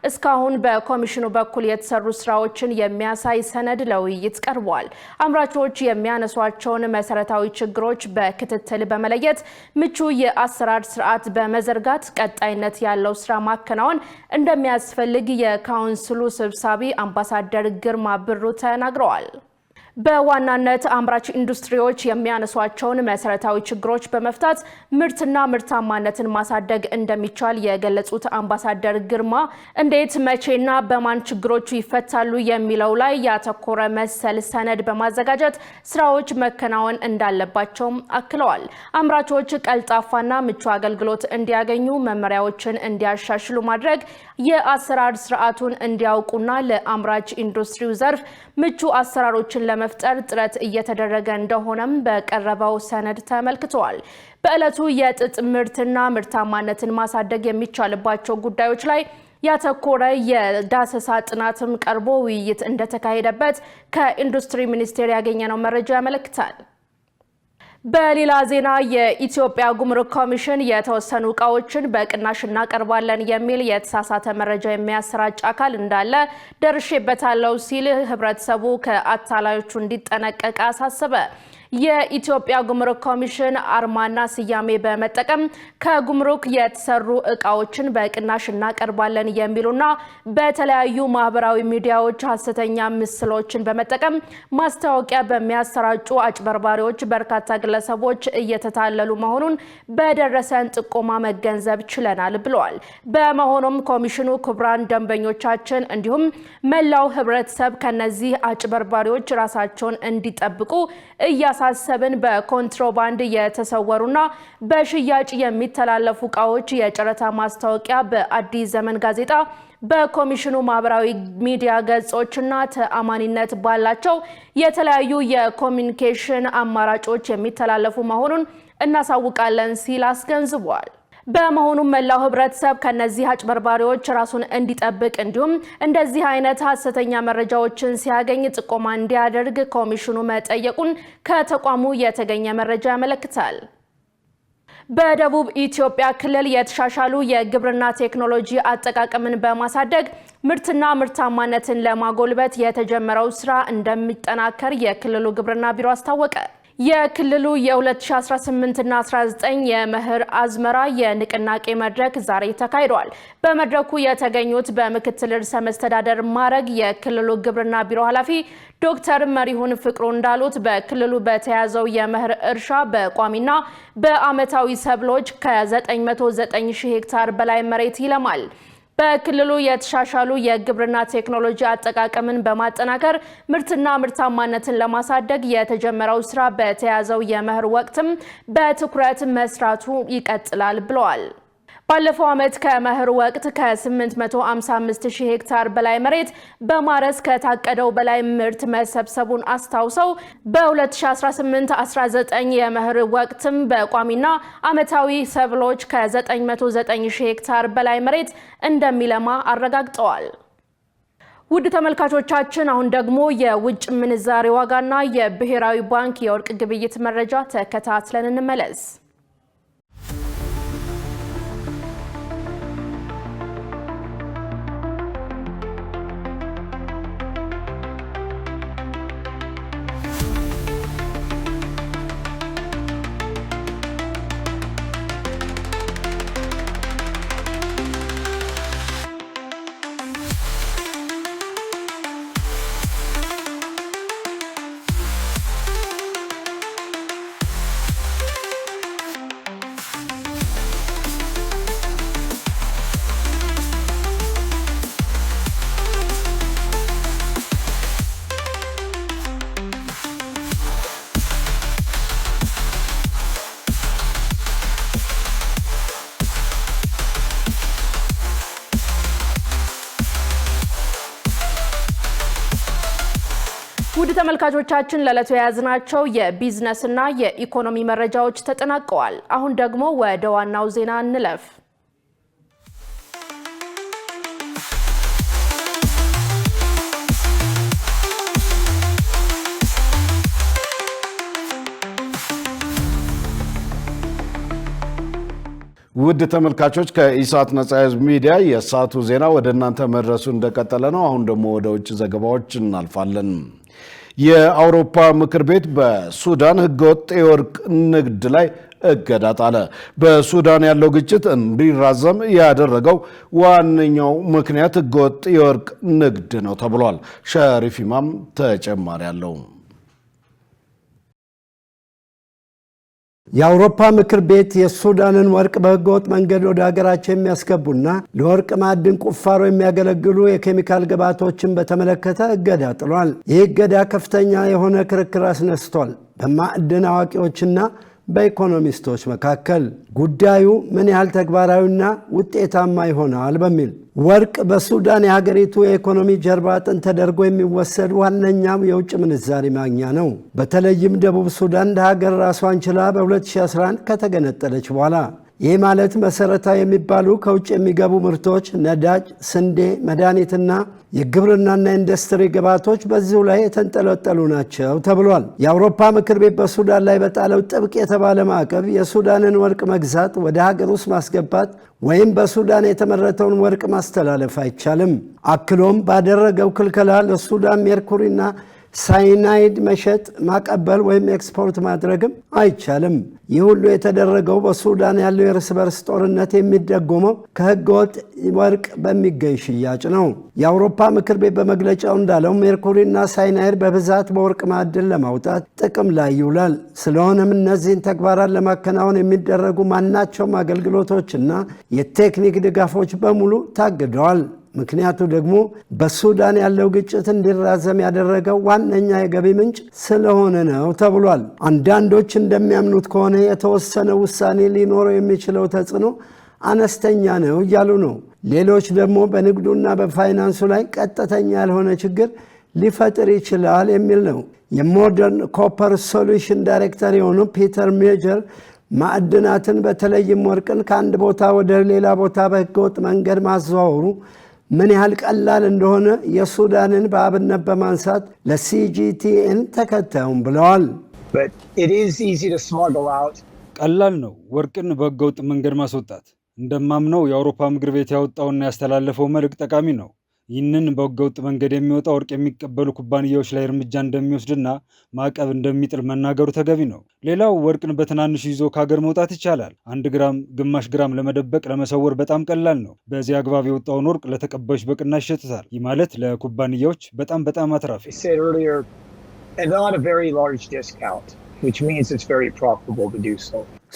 እስካሁን በኮሚሽኑ በኩል የተሰሩ ስራዎችን የሚያሳይ ሰነድ ለውይይት ቀርቧል። አምራቾች የሚያነሷቸውን መሰረታዊ ችግሮች በክትትል በመለየት ምቹ የአሰራር ስርዓት በመዘርጋት ቀጣይነት ያለው ስራ ማከናወን እንደሚያስፈልግ የካውንስሉ ሰብሳቢ አምባሳደር ግርማ ብሩ ተናግረዋል። በዋናነት አምራች ኢንዱስትሪዎች የሚያነሷቸውን መሰረታዊ ችግሮች በመፍታት ምርትና ምርታማነትን ማሳደግ እንደሚቻል የገለጹት አምባሳደር ግርማ እንዴት መቼና በማን ችግሮቹ ይፈታሉ የሚለው ላይ ያተኮረ መሰል ሰነድ በማዘጋጀት ስራዎች መከናወን እንዳለባቸው አክለዋል። አምራቾች ቀልጣፋና ምቹ አገልግሎት እንዲያገኙ መመሪያዎችን እንዲያሻሽሉ ማድረግ፣ የአሰራር ስርዓቱን እንዲያውቁና ለአምራች ኢንዱስትሪው ዘርፍ ምቹ አሰራሮችን ለመፍጠር ጥረት እየተደረገ እንደሆነም በቀረበው ሰነድ ተመልክቷል። በዕለቱ የጥጥ ምርትና ምርታማነትን ማሳደግ የሚቻልባቸው ጉዳዮች ላይ ያተኮረ የዳሰሳ ጥናትም ቀርቦ ውይይት እንደተካሄደበት ከኢንዱስትሪ ሚኒስቴር ያገኘነው መረጃ ያመለክታል። በሌላ ዜና የኢትዮጵያ ጉምሩክ ኮሚሽን የተወሰኑ ዕቃዎችን በቅናሽ እናቀርባለን የሚል የተሳሳተ መረጃ የሚያሰራጭ አካል እንዳለ ደርሼበታለሁ ሲል ህብረተሰቡ ከአታላዮቹ እንዲጠነቀቅ አሳሰበ። የኢትዮጵያ ጉምሩክ ኮሚሽን አርማና ስያሜ በመጠቀም ከጉምሩክ የተሰሩ ዕቃዎችን በቅናሽ እናቀርባለን የሚሉና በተለያዩ ማህበራዊ ሚዲያዎች ሐሰተኛ ምስሎችን በመጠቀም ማስታወቂያ በሚያሰራጩ አጭበርባሪዎች በርካታ ግለሰቦች እየተታለሉ መሆኑን በደረሰን ጥቆማ መገንዘብ ችለናል ብለዋል። በመሆኑም ኮሚሽኑ ክቡራን ደንበኞቻችን እንዲሁም መላው ህብረተሰብ ከነዚህ አጭበርባሪዎች ራሳቸውን እንዲጠብቁ እያሳሰብን በኮንትሮባንድ የተሰወሩና በሽያጭ የሚተላለፉ ዕቃዎች የጨረታ ማስታወቂያ በአዲስ ዘመን ጋዜጣ በኮሚሽኑ ማህበራዊ ሚዲያ ገጾችና ተአማኒነት ባላቸው የተለያዩ የኮሚኒኬሽን አማራጮች የሚተላለፉ መሆኑን እናሳውቃለን ሲል አስገንዝቧል። በመሆኑም መላው ህብረተሰብ ከነዚህ አጭበርባሪዎች ራሱን እንዲጠብቅ እንዲሁም እንደዚህ አይነት ሐሰተኛ መረጃዎችን ሲያገኝ ጥቆማ እንዲያደርግ ኮሚሽኑ መጠየቁን ከተቋሙ የተገኘ መረጃ ያመለክታል። በደቡብ ኢትዮጵያ ክልል የተሻሻሉ የግብርና ቴክኖሎጂ አጠቃቀምን በማሳደግ ምርትና ምርታማነትን ለማጎልበት የተጀመረው ስራ እንደሚጠናከር የክልሉ ግብርና ቢሮ አስታወቀ። የክልሉ የ2018 እና 19 የመኸር አዝመራ የንቅናቄ መድረክ ዛሬ ተካሂዷል። በመድረኩ የተገኙት በምክትል ርዕሰ መስተዳደር ማዕረግ የክልሉ ግብርና ቢሮ ኃላፊ ዶክተር መሪሁን ፍቅሩ እንዳሉት በክልሉ በተያዘው የመኸር እርሻ በቋሚና በአመታዊ ሰብሎች ከ909 ሺህ ሄክታር በላይ መሬት ይለማል። በክልሉ የተሻሻሉ የግብርና ቴክኖሎጂ አጠቃቀምን በማጠናከር ምርትና ምርታማነትን ለማሳደግ የተጀመረው ስራ በተያዘው የመኸር ወቅትም በትኩረት መስራቱ ይቀጥላል ብለዋል። ባለፈው ዓመት ከመኸር ወቅት ከ855 ሺህ ሄክታር በላይ መሬት በማረስ ከታቀደው በላይ ምርት መሰብሰቡን አስታውሰው በ2018-19 የመኸር ወቅትም በቋሚና አመታዊ ሰብሎች ከ909 ሺህ ሄክታር በላይ መሬት እንደሚለማ አረጋግጠዋል። ውድ ተመልካቾቻችን አሁን ደግሞ የውጭ ምንዛሬ ዋጋና የብሔራዊ ባንክ የወርቅ ግብይት መረጃ ተከታትለን እንመለስ። ውድ ተመልካቾቻችን ለዕለቱ የያዝናቸው የቢዝነስና የኢኮኖሚ መረጃዎች ተጠናቀዋል። አሁን ደግሞ ወደ ዋናው ዜና እንለፍ። ውድ ተመልካቾች ከኢሳት ነጻ ህዝብ ሚዲያ የሰዓቱ ዜና ወደ እናንተ መድረሱ እንደቀጠለ ነው። አሁን ደግሞ ወደ ውጭ ዘገባዎች እናልፋለን። የአውሮፓ ምክር ቤት በሱዳን ህገወጥ የወርቅ ንግድ ላይ እገዳ ጣለ። በሱዳን ያለው ግጭት እንዲራዘም ያደረገው ዋነኛው ምክንያት ህገወጥ የወርቅ ንግድ ነው ተብሏል። ሸሪፍ ኢማም ተጨማሪ አለው። የአውሮፓ ምክር ቤት የሱዳንን ወርቅ በህገወጥ መንገድ ወደ ሀገራቸው የሚያስገቡና ለወርቅ ማዕድን ቁፋሮ የሚያገለግሉ የኬሚካል ግብዓቶችን በተመለከተ እገዳ ጥሏል። ይህ እገዳ ከፍተኛ የሆነ ክርክር አስነስቷል በማዕድን አዋቂዎችና በኢኮኖሚስቶች መካከል። ጉዳዩ ምን ያህል ተግባራዊና ውጤታማ ይሆናል በሚል ወርቅ በሱዳን የሀገሪቱ የኢኮኖሚ ጀርባ አጥንት ተደርጎ የሚወሰድ ዋነኛው የውጭ ምንዛሪ ማግኛ ነው። በተለይም ደቡብ ሱዳን እንደ ሀገር ራሷን ችላ በ2011 ከተገነጠለች በኋላ። ይህ ማለት መሰረታዊ የሚባሉ ከውጭ የሚገቡ ምርቶች ነዳጅ፣ ስንዴ፣ መድኃኒትና የግብርናና ኢንዱስትሪ ግብዓቶች በዚሁ ላይ የተንጠለጠሉ ናቸው ተብሏል። የአውሮፓ ምክር ቤት በሱዳን ላይ በጣለው ጥብቅ የተባለ ማዕቀብ የሱዳንን ወርቅ መግዛት፣ ወደ ሀገር ውስጥ ማስገባት ወይም በሱዳን የተመረተውን ወርቅ ማስተላለፍ አይቻልም። አክሎም ባደረገው ክልከላ ለሱዳን ሜርኩሪና ሳይናይድ መሸጥ፣ ማቀበል ወይም ኤክስፖርት ማድረግም አይቻልም። ይህ ሁሉ የተደረገው በሱዳን ያለው የእርስ በርስ ጦርነት የሚደጎመው ከህገወጥ ወርቅ በሚገኝ ሽያጭ ነው። የአውሮፓ ምክር ቤት በመግለጫው እንዳለው ሜርኩሪና ሳይናይድ በብዛት በወርቅ ማዕድን ለማውጣት ጥቅም ላይ ይውላል። ስለሆነም እነዚህን ተግባራት ለማከናወን የሚደረጉ ማናቸውም አገልግሎቶችና የቴክኒክ ድጋፎች በሙሉ ታግደዋል። ምክንያቱ ደግሞ በሱዳን ያለው ግጭት እንዲራዘም ያደረገው ዋነኛ የገቢ ምንጭ ስለሆነ ነው ተብሏል። አንዳንዶች እንደሚያምኑት ከሆነ የተወሰነ ውሳኔ ሊኖረው የሚችለው ተጽዕኖ አነስተኛ ነው እያሉ ነው። ሌሎች ደግሞ በንግዱና በፋይናንሱ ላይ ቀጥተኛ ያልሆነ ችግር ሊፈጥር ይችላል የሚል ነው። የሞደርን ኮፐር ሶሉሽን ዳይሬክተር የሆኑ ፒተር ሜጀር ማዕድናትን በተለይም ወርቅን ከአንድ ቦታ ወደ ሌላ ቦታ በህገወጥ መንገድ ማዘዋወሩ ምን ያህል ቀላል እንደሆነ የሱዳንን በአብነት በማንሳት ለሲጂቲኤን ተከታዩም ብለዋል። ቀላል ነው ወርቅን በህገወጥ መንገድ ማስወጣት። እንደማምነው የአውሮፓ ምክር ቤት ያወጣውና ያስተላለፈው መልእክት ጠቃሚ ነው። ይህንን በህገወጥ መንገድ የሚወጣ ወርቅ የሚቀበሉ ኩባንያዎች ላይ እርምጃ እንደሚወስድና ማዕቀብ እንደሚጥል መናገሩ ተገቢ ነው። ሌላው ወርቅን በትናንሹ ይዞ ከሀገር መውጣት ይቻላል። 1 ግራም፣ ግማሽ ግራም ለመደበቅ ለመሰወር በጣም ቀላል ነው። በዚህ አግባብ የወጣውን ወርቅ ለተቀባዮች በቅናሽ ይሸጡታል። ይህ ማለት ለኩባንያዎች በጣም አትራፊ።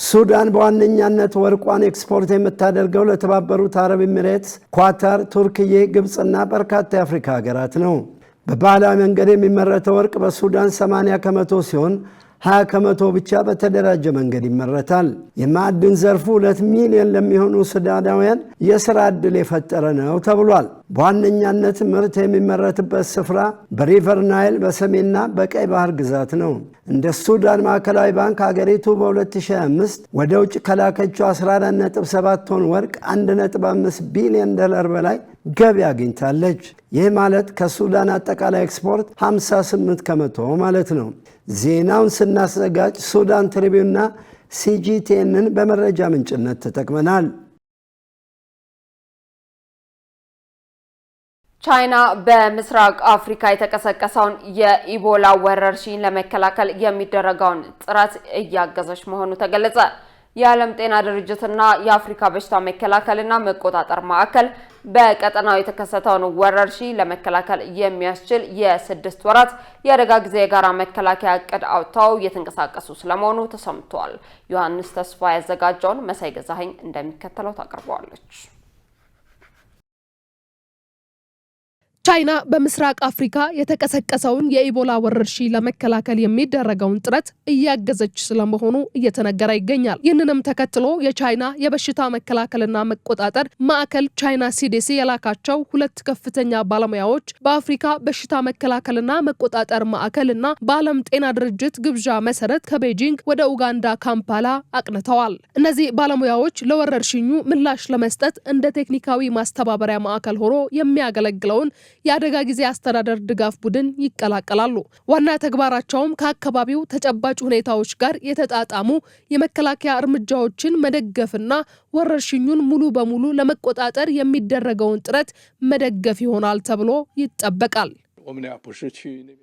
ሱዳን በዋነኛነት ወርቋን ኤክስፖርት የምታደርገው ለተባበሩት አረብ ኤሚሬትስ፣ ኳታር፣ ቱርክዬ፣ ግብፅና በርካታ የአፍሪካ ሀገራት ነው። በባህላዊ መንገድ የሚመረተው ወርቅ በሱዳን 80 ከመቶ ሲሆን 20 ከመቶ ብቻ በተደራጀ መንገድ ይመረታል። የማዕድን ዘርፉ 2 ሚሊዮን ለሚሆኑ ሱዳናውያን የሥራ ዕድል የፈጠረ ነው ተብሏል። በዋነኛነት ምርት የሚመረትበት ስፍራ በሪቨር ናይል በሰሜንና በቀይ ባህር ግዛት ነው። እንደ ሱዳን ማዕከላዊ ባንክ ሀገሪቱ በ2025 ወደ ውጭ ከላከችው 14.7 ቶን ወርቅ 1.5 ቢሊዮን ዶላር በላይ ገቢ አግኝታለች። ይህ ማለት ከሱዳን አጠቃላይ ኤክስፖርት 58 ከመቶ ማለት ነው። ዜናውን ስናዘጋጅ ሱዳን ትሪቢዩንና ሲጂቲኤንን በመረጃ ምንጭነት ተጠቅመናል። ቻይና በምስራቅ አፍሪካ የተቀሰቀሰውን የኢቦላ ወረርሽኝ ለመከላከል የሚደረገውን ጥረት እያገዘች መሆኑ ተገለጸ። የዓለም ጤና ድርጅትና የአፍሪካ በሽታ መከላከልና መቆጣጠር ማዕከል በቀጠናው የተከሰተውን ወረርሽኝ ለመከላከል የሚያስችል የ6 ወራት የአደጋ ጊዜ የጋራ መከላከያ እቅድ አውጥተው እየተንቀሳቀሱ ስለመሆኑ ተሰምቷል። ዮሐንስ ተስፋ ያዘጋጀውን መሳይ ገዛኸኝ እንደሚከተለው ታቀርበዋለች። ቻይና በምስራቅ አፍሪካ የተቀሰቀሰውን የኢቦላ ወረርሽኝ ለመከላከል የሚደረገውን ጥረት እያገዘች ስለመሆኑ እየተነገረ ይገኛል። ይህንንም ተከትሎ የቻይና የበሽታ መከላከልና መቆጣጠር ማዕከል ቻይና ሲዲሲ የላካቸው 2 ከፍተኛ ባለሙያዎች በአፍሪካ በሽታ መከላከልና መቆጣጠር ማዕከልና በዓለም ጤና ድርጅት ግብዣ መሰረት ከቤጂንግ ወደ ኡጋንዳ ካምፓላ አቅንተዋል። እነዚህ ባለሙያዎች ለወረርሽኙ ምላሽ ለመስጠት እንደ ቴክኒካዊ ማስተባበሪያ ማዕከል ሆኖ የሚያገለግለውን የአደጋ ጊዜ አስተዳደር ድጋፍ ቡድን ይቀላቀላሉ። ዋና ተግባራቸውም ከአካባቢው ተጨባጭ ሁኔታዎች ጋር የተጣጣሙ የመከላከያ እርምጃዎችን መደገፍና ወረርሽኙን ሙሉ በሙሉ ለመቆጣጠር የሚደረገውን ጥረት መደገፍ ይሆናል ተብሎ ይጠበቃል።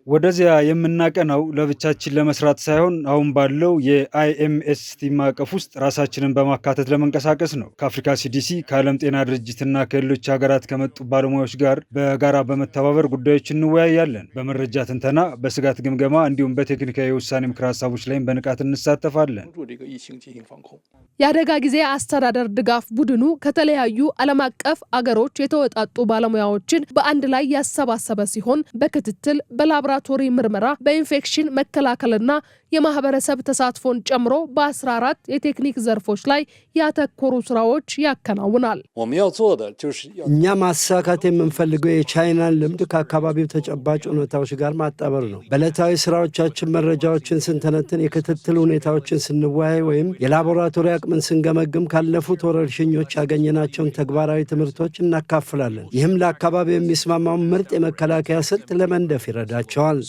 ወደዚያ የምናቀናው ለብቻችን ለመስራት ሳይሆን አሁን ባለው የአይኤምኤስቲ ማዕቀፍ ውስጥ ራሳችንን በማካተት ለመንቀሳቀስ ነው። ከአፍሪካ ሲዲሲ፣ ከዓለም ጤና ድርጅትና ከሌሎች ሀገራት ከመጡ ባለሙያዎች ጋር በጋራ በመተባበር ጉዳዮች እንወያያለን። በመረጃ ትንተና፣ በስጋት ግምገማ እንዲሁም በቴክኒካዊ የውሳኔ ምክር ሀሳቦች ላይም በንቃት እንሳተፋለን። የአደጋ ጊዜ አስተዳደር ድጋፍ ቡድኑ ከተለያዩ ዓለም አቀፍ አገሮች የተወጣጡ ባለሙያዎችን በአንድ ላይ ያሰባሰበ ሲሆን በክትትል፣ በላቦራቶሪ ምርመራ፣ በኢንፌክሽን መከላከልና የማህበረሰብ ተሳትፎን ጨምሮ በ14 የቴክኒክ ዘርፎች ላይ ያተኮሩ ስራዎች ያከናውናል። እኛ ማሳካት የምንፈልገው የቻይናን ልምድ ከአካባቢው ተጨባጭ ሁኔታዎች ጋር ማጣበር ነው። በዕለታዊ ስራዎቻችን መረጃዎችን ስንተነትን፣ የክትትል ሁኔታዎችን ስንወያይ ወይም የላቦራቶሪ አቅምን ስንገመግም ካለፉት ወረርሽኞች ያገኘናቸውን ተግባራዊ ትምህርቶች እናካፍላለን። ይህም ለአካባቢው የሚስማማውን ምርጥ የመከላከያ ስልት ለመንደፍ ይረዳቸዋል።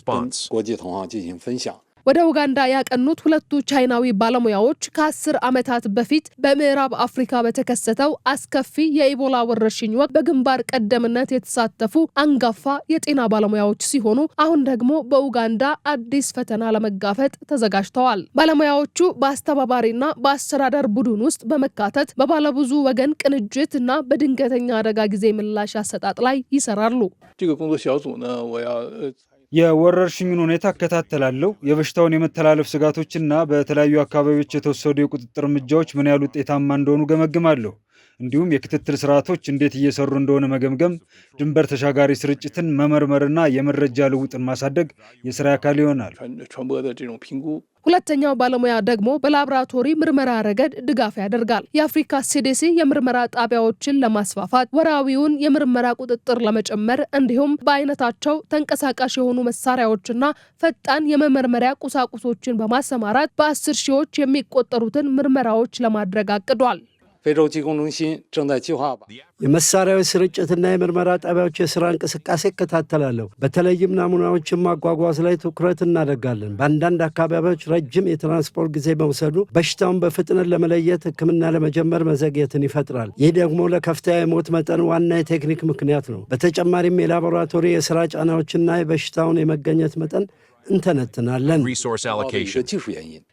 ወደ ኡጋንዳ ያቀኑት ሁለቱ ቻይናዊ ባለሙያዎች ከ10 ዓመታት በፊት በምዕራብ አፍሪካ በተከሰተው አስከፊ የኢቦላ ወረርሽኝ ወቅት በግንባር ቀደምነት የተሳተፉ አንጋፋ የጤና ባለሙያዎች ሲሆኑ አሁን ደግሞ በኡጋንዳ አዲስ ፈተና ለመጋፈጥ ተዘጋጅተዋል። ባለሙያዎቹ በአስተባባሪና በአስተዳደር ቡድን ውስጥ በመካተት በባለብዙ ወገን ቅንጅት እና በድንገተኛ አደጋ ጊዜ ምላሽ አሰጣጥ ላይ ይሰራሉ። የወረርሽኙን ሁኔታ እከታተላለሁ። የበሽታውን የመተላለፍ ስጋቶችና በተለያዩ አካባቢዎች የተወሰዱ የቁጥጥር እርምጃዎች ምን ያህል ውጤታማ እንደሆኑ ገመግማለሁ። እንዲሁም የክትትል ስርዓቶች እንዴት እየሰሩ እንደሆነ መገምገም፣ ድንበር ተሻጋሪ ስርጭትን መመርመርና የመረጃ ልውጥን ማሳደግ የስራ አካል ይሆናል። ሁለተኛው ባለሙያ ደግሞ በላቦራቶሪ ምርመራ ረገድ ድጋፍ ያደርጋል። የአፍሪካ ሲዲሲ የምርመራ ጣቢያዎችን ለማስፋፋት፣ ወራዊውን የምርመራ ቁጥጥር ለመጨመር እንዲሁም በአይነታቸው ተንቀሳቃሽ የሆኑ መሳሪያዎችና ፈጣን የመመርመሪያ ቁሳቁሶችን በማሰማራት በ10 ሺዎች የሚቆጠሩትን ምርመራዎች ለማድረግ አቅዷል። የመሳሪያዎች ስርጭትና የምርመራ ጣቢያዎች የስራ እንቅስቃሴ እከታተላለሁ። በተለይም ናሙናዎችን ማጓጓዝ ላይ ትኩረት እናደርጋለን። በአንዳንድ አካባቢዎች ረጅም የትራንስፖርት ጊዜ መውሰዱ በሽታውን በፍጥነት ለመለየት ሕክምና ለመጀመር መዘግየትን ይፈጥራል። ይህ ደግሞ ለከፍተኛ የሞት መጠን ዋና የቴክኒክ ምክንያት ነው። በተጨማሪም የላቦራቶሪ የስራ ጫናዎችና የበሽታውን የመገኘት መጠን እንተነትናለን።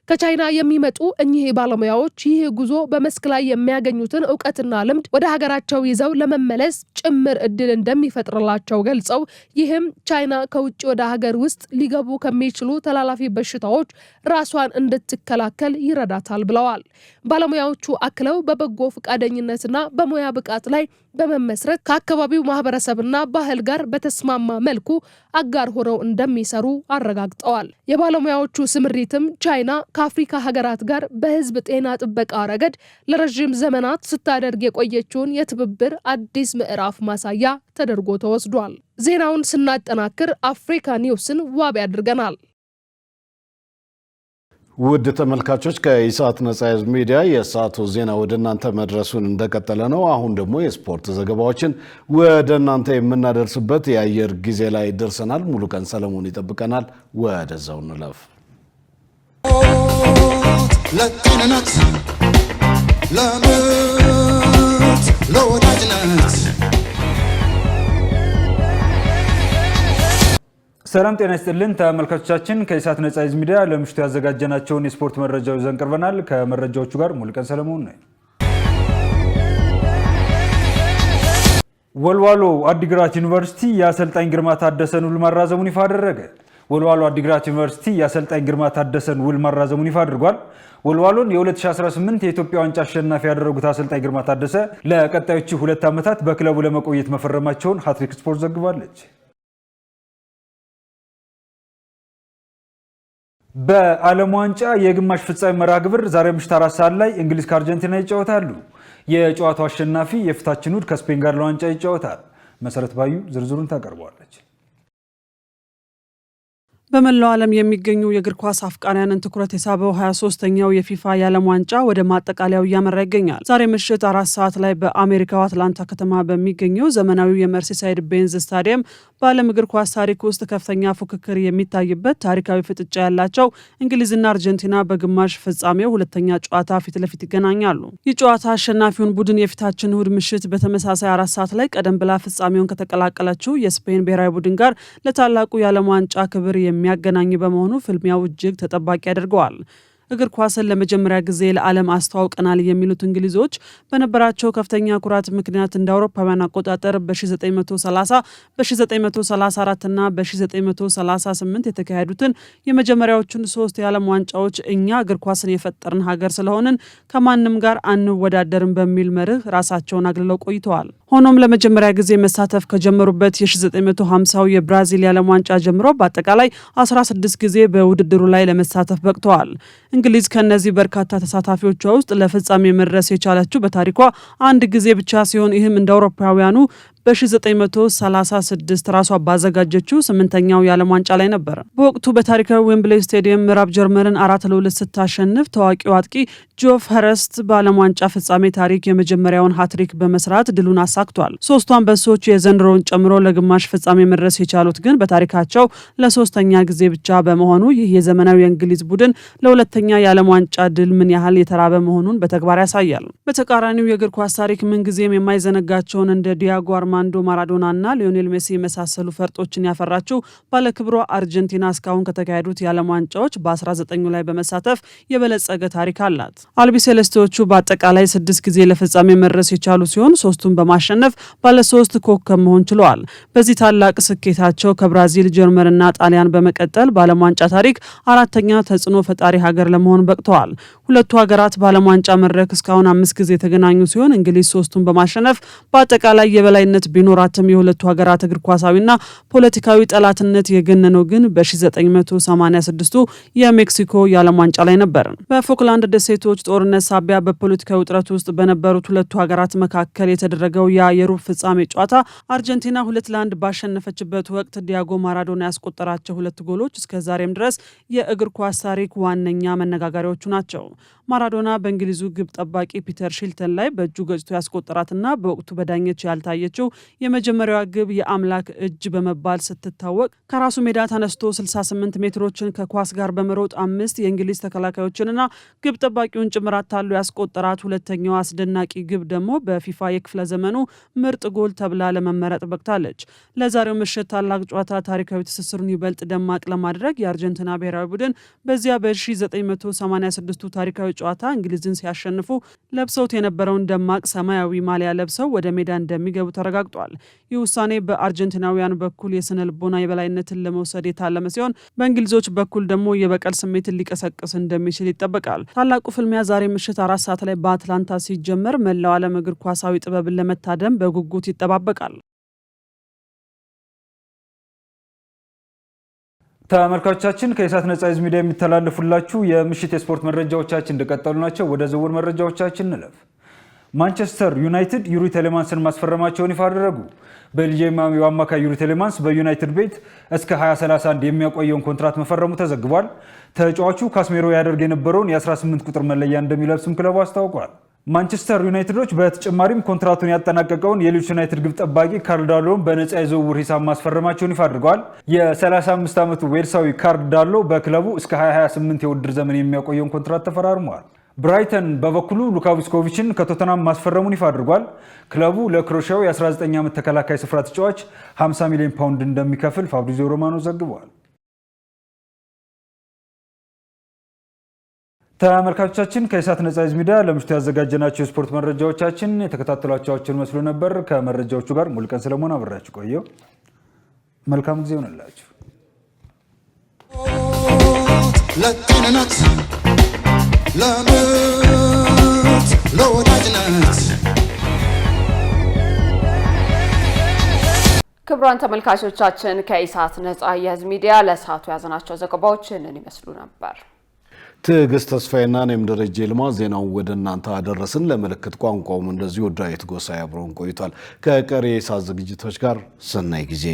ከቻይና የሚመጡ እኚህ ባለሙያዎች ይህ ጉዞ በመስክ ላይ የሚያገኙትን እውቀትና ልምድ ወደ ሀገራቸው ይዘው ለመመለስ ጭምር እድል እንደሚፈጥርላቸው ገልጸው ይህም ቻይና ከውጭ ወደ ሀገር ውስጥ ሊገቡ ከሚችሉ ተላላፊ በሽታዎች ራሷን እንድትከላከል ይረዳታል ብለዋል። ባለሙያዎቹ አክለው በበጎ ፈቃደኝነትና በሙያ ብቃት ላይ በመመስረት ከአካባቢው ማህበረሰብና ባህል ጋር በተስማማ መልኩ አጋር ሆነው እንደሚሰሩ አረጋግጠዋል። የባለሙያዎቹ ስምሪትም ቻይና ከአፍሪካ ሀገራት ጋር በህዝብ ጤና ጥበቃ ረገድ ለረዥም ዘመናት ስታደርግ የቆየችውን የትብብር አዲስ ምዕራፍ ማሳያ ተደርጎ ተወስዷል። ዜናውን ስናጠናክር አፍሪካ ኒውስን ዋቢ አድርገናል። ውድ ተመልካቾች ከኢሳት ነጻ ህዝብ ሚዲያ የሰዓቱ ዜና ወደ እናንተ መድረሱን እንደቀጠለ ነው። አሁን ደግሞ የስፖርት ዘገባዎችን ወደ እናንተ የምናደርስበት የአየር ጊዜ ላይ ደርሰናል። ሙሉቀን ሰለሞን ይጠብቀናል። ወደዛው እንለፍ። ለጤንነት፣ ለምርት፣ ለወዳጅነት ሰላም ጤና ይስጥልን ተመልካቾቻችን፣ ከኢሳት ነጻ ህዝብ ሚዲያ ለምሽቱ ያዘጋጀናቸውን የስፖርት መረጃዎች ይዘን ቀርበናል። ከመረጃዎቹ ጋር ሙሉቀን ሰለሞን ነኝ። ወልዋሎ አዲግራት ዩኒቨርሲቲ የአሰልጣኝ ግርማ ታደሰን ውል ማራዘሙን ይፋ አደረገ። ወልዋሎ አዲግራት ዩኒቨርሲቲ የአሰልጣኝ ግርማ ታደሰን ውል ማራዘሙን ይፋ አድርጓል። ወልዋሎን የ2018 የኢትዮጵያ ዋንጫ አሸናፊ ያደረጉት አሰልጣኝ ግርማ ታደሰ ለቀጣዮቹ 2 ዓመታት በክለቡ ለመቆየት መፈረማቸውን ሃትሪክ ስፖርት ዘግባለች። በዓለም ዋንጫ የግማሽ ፍጻሜ መርሃ ግብር ዛሬ ምሽት 4 ሰዓት ላይ እንግሊዝ ከአርጀንቲና ይጫወታሉ። የጨዋታው አሸናፊ የፊታችን እሁድ ከስፔን ጋር ለዋንጫ ይጫወታል። መሰረት ባዩ ዝርዝሩን ታቀርበዋለች። በመላው ዓለም የሚገኙ የእግር ኳስ አፍቃሪያንን ትኩረት የሳበው 23ኛው የፊፋ የዓለም ዋንጫ ወደ ማጠቃለያው እያመራ ይገኛል። ዛሬ ምሽት 4 ሰዓት ላይ በአሜሪካው አትላንታ ከተማ በሚገኘው ዘመናዊው የመርሲሳይድ ቤንዝ ስታዲየም በዓለም እግር ኳስ ታሪክ ውስጥ ከፍተኛ ፉክክር የሚታይበት ታሪካዊ ፍጥጫ ያላቸው እንግሊዝና አርጀንቲና በግማሽ ፍጻሜው ሁለተኛ ጨዋታ ፊት ለፊት ይገናኛሉ። ይህ ጨዋታ አሸናፊውን ቡድን የፊታችን እሁድ ምሽት በተመሳሳይ 4 ሰዓት ላይ ቀደም ብላ ፍጻሜውን ከተቀላቀለችው የስፔን ብሔራዊ ቡድን ጋር ለታላቁ የዓለም ዋንጫ ክብር የሚያገናኝ በመሆኑ ፍልሚያው እጅግ ተጠባቂ ያደርገዋል። እግር ኳስን ለመጀመሪያ ጊዜ ለዓለም አስተዋውቀናል የሚሉት እንግሊዞች በነበራቸው ከፍተኛ ኩራት ምክንያት እንደ አውሮፓውያን አቆጣጠር በ1930 በ1934 እና በ1938 የተካሄዱትን የመጀመሪያዎቹን 3 የዓለም ዋንጫዎች እኛ እግር ኳስን የፈጠርን ሀገር ስለሆንን ከማንም ጋር አንወዳደርም በሚል መርህ ራሳቸውን አግልለው ቆይተዋል። ሆኖም ለመጀመሪያ ጊዜ መሳተፍ ከጀመሩበት የ1950ው የብራዚል የዓለም ዋንጫ ጀምሮ በአጠቃላይ 16 ጊዜ በውድድሩ ላይ ለመሳተፍ በቅተዋል። እንግሊዝ ከነዚህ በርካታ ተሳታፊዎቿ ውስጥ ለፍጻሜ መድረስ የቻለችው በታሪኳ አንድ ጊዜ ብቻ ሲሆን ይህም እንደ አውሮፓውያኑ በ1936 ራሷ ባዘጋጀችው 8ኛው የዓለም ዋንጫ ላይ ነበር። በወቅቱ በታሪካዊ ዌምብሌይ ስቴዲየም ምዕራብ ጀርመንን 4-2 ስታሸንፍ ታዋቂው አጥቂ ጆፍ ኸረስት በዓለም ዋንጫ ፍጻሜ ታሪክ የመጀመሪያውን ሃትሪክ በመስራት ድሉን አሳክቷል። 3ቱ አንበሶች የዘንድሮውን ጨምሮ ለግማሽ ፍጻሜ መድረስ የቻሉት ግን በታሪካቸው ለ3ኛ ጊዜ ብቻ በመሆኑ ይህ የዘመናዊ የእንግሊዝ ቡድን ለሁለተኛ የዓለም ዋንጫ ድል ምን ያህል የተራበ መሆኑን በተግባር ያሳያል። በተቃራኒው የእግር ኳስ ታሪክ ምንጊዜም የማይዘነጋቸውን እንደ ዲያጎ አርማንዶ ማራዶና እና ሊዮኔል ሜሲ የመሳሰሉ ፈርጦችን ያፈራችው ባለክብሯ አርጀንቲና እስካሁን ከተካሄዱት የዓለም ዋንጫዎች በ19ኙ ላይ በመሳተፍ የበለጸገ ታሪክ አላት። አልቢሴሌስቶቹ በአጠቃላይ 6 ጊዜ ለፍጻሜ መድረስ የቻሉ ሲሆን 3ቱን በማሸነፍ ባለ3 ኮከብ መሆን ችለዋል። በዚህ ታላቅ ስኬታቸው ከብራዚል፣ ጀርመንና ጣሊያን በመቀጠል በዓለም ዋንጫ ታሪክ 4ኛ ተጽዕኖ ፈጣሪ ሀገር ለመሆን በቅተዋል። ሁለቱ ሀገራት በዓለም ዋንጫ መድረክ እስካሁን 5 ጊዜ የተገናኙ ሲሆን እንግሊዝ 3ቱን በማሸነፍ በአጠቃላይ የበላይነት ቢኖራትም የሁለቱ ሀገራት እግር ኳሳዊና ፖለቲካዊ ጠላትነት የገነነው ግን በ1986ቱ የሜክሲኮ የዓለም ዋንጫ ላይ ነበር። በፎክላንድ ደሴቶች ጦርነት ሳቢያ በፖለቲካዊ ውጥረት ውስጥ በነበሩት ሁለቱ ሀገራት መካከል የተደረገው የሩብ ፍጻሜ ጨዋታ አርጀንቲና 2-1 ባሸነፈችበት ወቅት ዲያጎ ማራዶና ያስቆጠራቸው 2 ጎሎች እስከ ዛሬም ድረስ የእግር ኳስ ታሪክ ዋነኛ መነጋገሪያዎቹ ናቸው። ማራዶና በእንግሊዙ ግብ ጠባቂ ፒተር ሺልተን ላይ በእጁ ገጭቶ ያስቆጠራትና በወቅቱ በዳኞች ያልታየችው የመጀመሪያዋ ግብ የአምላክ እጅ በመባል ስትታወቅ ከራሱ ሜዳ ተነስቶ 68 ሜትሮችን ከኳስ ጋር በመሮጥ 5 የእንግሊዝ ተከላካዮችንና ግብ ጠባቂውን ጭምር አታሎ ያስቆጠራት ሁለተኛዋ አስደናቂ ግብ ደግሞ በፊፋ የክፍለ ዘመኑ ምርጥ ጎል ተብላ ለመመረጥ በቅታለች። ለዛሬው ምሽት ታላቅ ጨዋታ ታሪካዊ ትስስሩን ይበልጥ ደማቅ ለማድረግ የአርጀንቲና ብሔራዊ ቡድን በዚያ በ1986ቱ ታሪካዊ ጨዋታ እንግሊዝን ሲያሸንፉ ለብሰውት የነበረውን ደማቅ ሰማያዊ ማሊያ ለብሰው ወደ ሜዳ እንደሚገቡ ተረጋግጧል። ይህ ውሳኔ በአርጀንቲናውያን በኩል የስነ ልቦና የበላይነትን ለመውሰድ የታለመ ሲሆን በእንግሊዞች በኩል ደግሞ የበቀል ስሜትን ሊቀሰቅስ እንደሚችል ይጠበቃል። ታላቁ ፍልሚያ ዛሬ ምሽት 4 ሰዓት ላይ በአትላንታ ሲጀመር መላው ዓለም እግር ኳሳዊ ጥበብን ለመታደም በጉጉት ይጠባበቃል። ተመልካቾቻችን ከኢሳት ነጻ ህዝብ ሚዲያ የሚተላለፉላችሁ የምሽት የስፖርት መረጃዎቻችን እንደቀጠሉ ናቸው። ወደ ዝውውር መረጃዎቻችን እንለፍ። ማንቸስተር ዩናይትድ ዩሪ ቴሌማንስን ማስፈረማቸውን ይፋ አደረጉ። ቤልጂየማዊው አማካይ ዩሪ ቴሌማንስ በዩናይትድ ቤት እስከ 2031 የሚያቆየውን ኮንትራት መፈረሙ ተዘግቧል። ተጫዋቹ ካስሜሮ ያደርግ የነበረውን የ18 ቁጥር መለያ እንደሚለብስም ክለቡ አስታውቋል። ማንቸስተር ዩናይትዶች በተጨማሪም ኮንትራቱን ያጠናቀቀውን የሊድስ ዩናይትድ ግብ ጠባቂ ካርል ዳሎን በነፃ የዝውውር ሂሳብ ማስፈረማቸውን ይፋ አድርገዋል። የ35 ዓመቱ ዌልሳዊ ካርል ዳሎ በክለቡ እስከ 2028 የውድድር ዘመን የሚያቆየውን ኮንትራት ተፈራርመዋል። ብራይተን በበኩሉ ሉካ ቪስኮቪችን ከቶተናም ማስፈረሙን ይፋ አድርጓል። ክለቡ ለክሮሺያው የ19 ዓመት ተከላካይ ስፍራ ተጫዋች 50 ሚሊዮን ፓውንድ እንደሚከፍል ፋብሪዚዮ ሮማኖ ዘግቧል። ተመልካቾቻችን ከኢሳት ነጻ ህዝብ ሚዲያ ለምሽቱ ያዘጋጀናቸው የስፖርት መረጃዎቻችን የተከታተሏቸውን መስሎ ነበር። ከመረጃዎቹ ጋር ሙልቀን ሰለሞን አብራችሁ ቆየው። መልካም ጊዜ ይሁንላችሁ። ለጤንነት ለምት ለወዳጅነት ክቡራን ተመልካቾቻችን ከኢሳት ነጻ የህዝብ ሚዲያ ለሰዓቱ ያዘናቸው ዘገባዎች እነን ይመስሉ ነበር። ትዕግስት ተስፋዬና እኔም ደረጀ ይልማ ዜናውን ወደ እናንተ አደረስን። ለምልክት ቋንቋውም እንደዚሁ ዳዊት ጎሳዬ አብሮን ቆይቷል። ከቀሪ የኢሳት ዝግጅቶች ጋር ሰናይ ጊዜ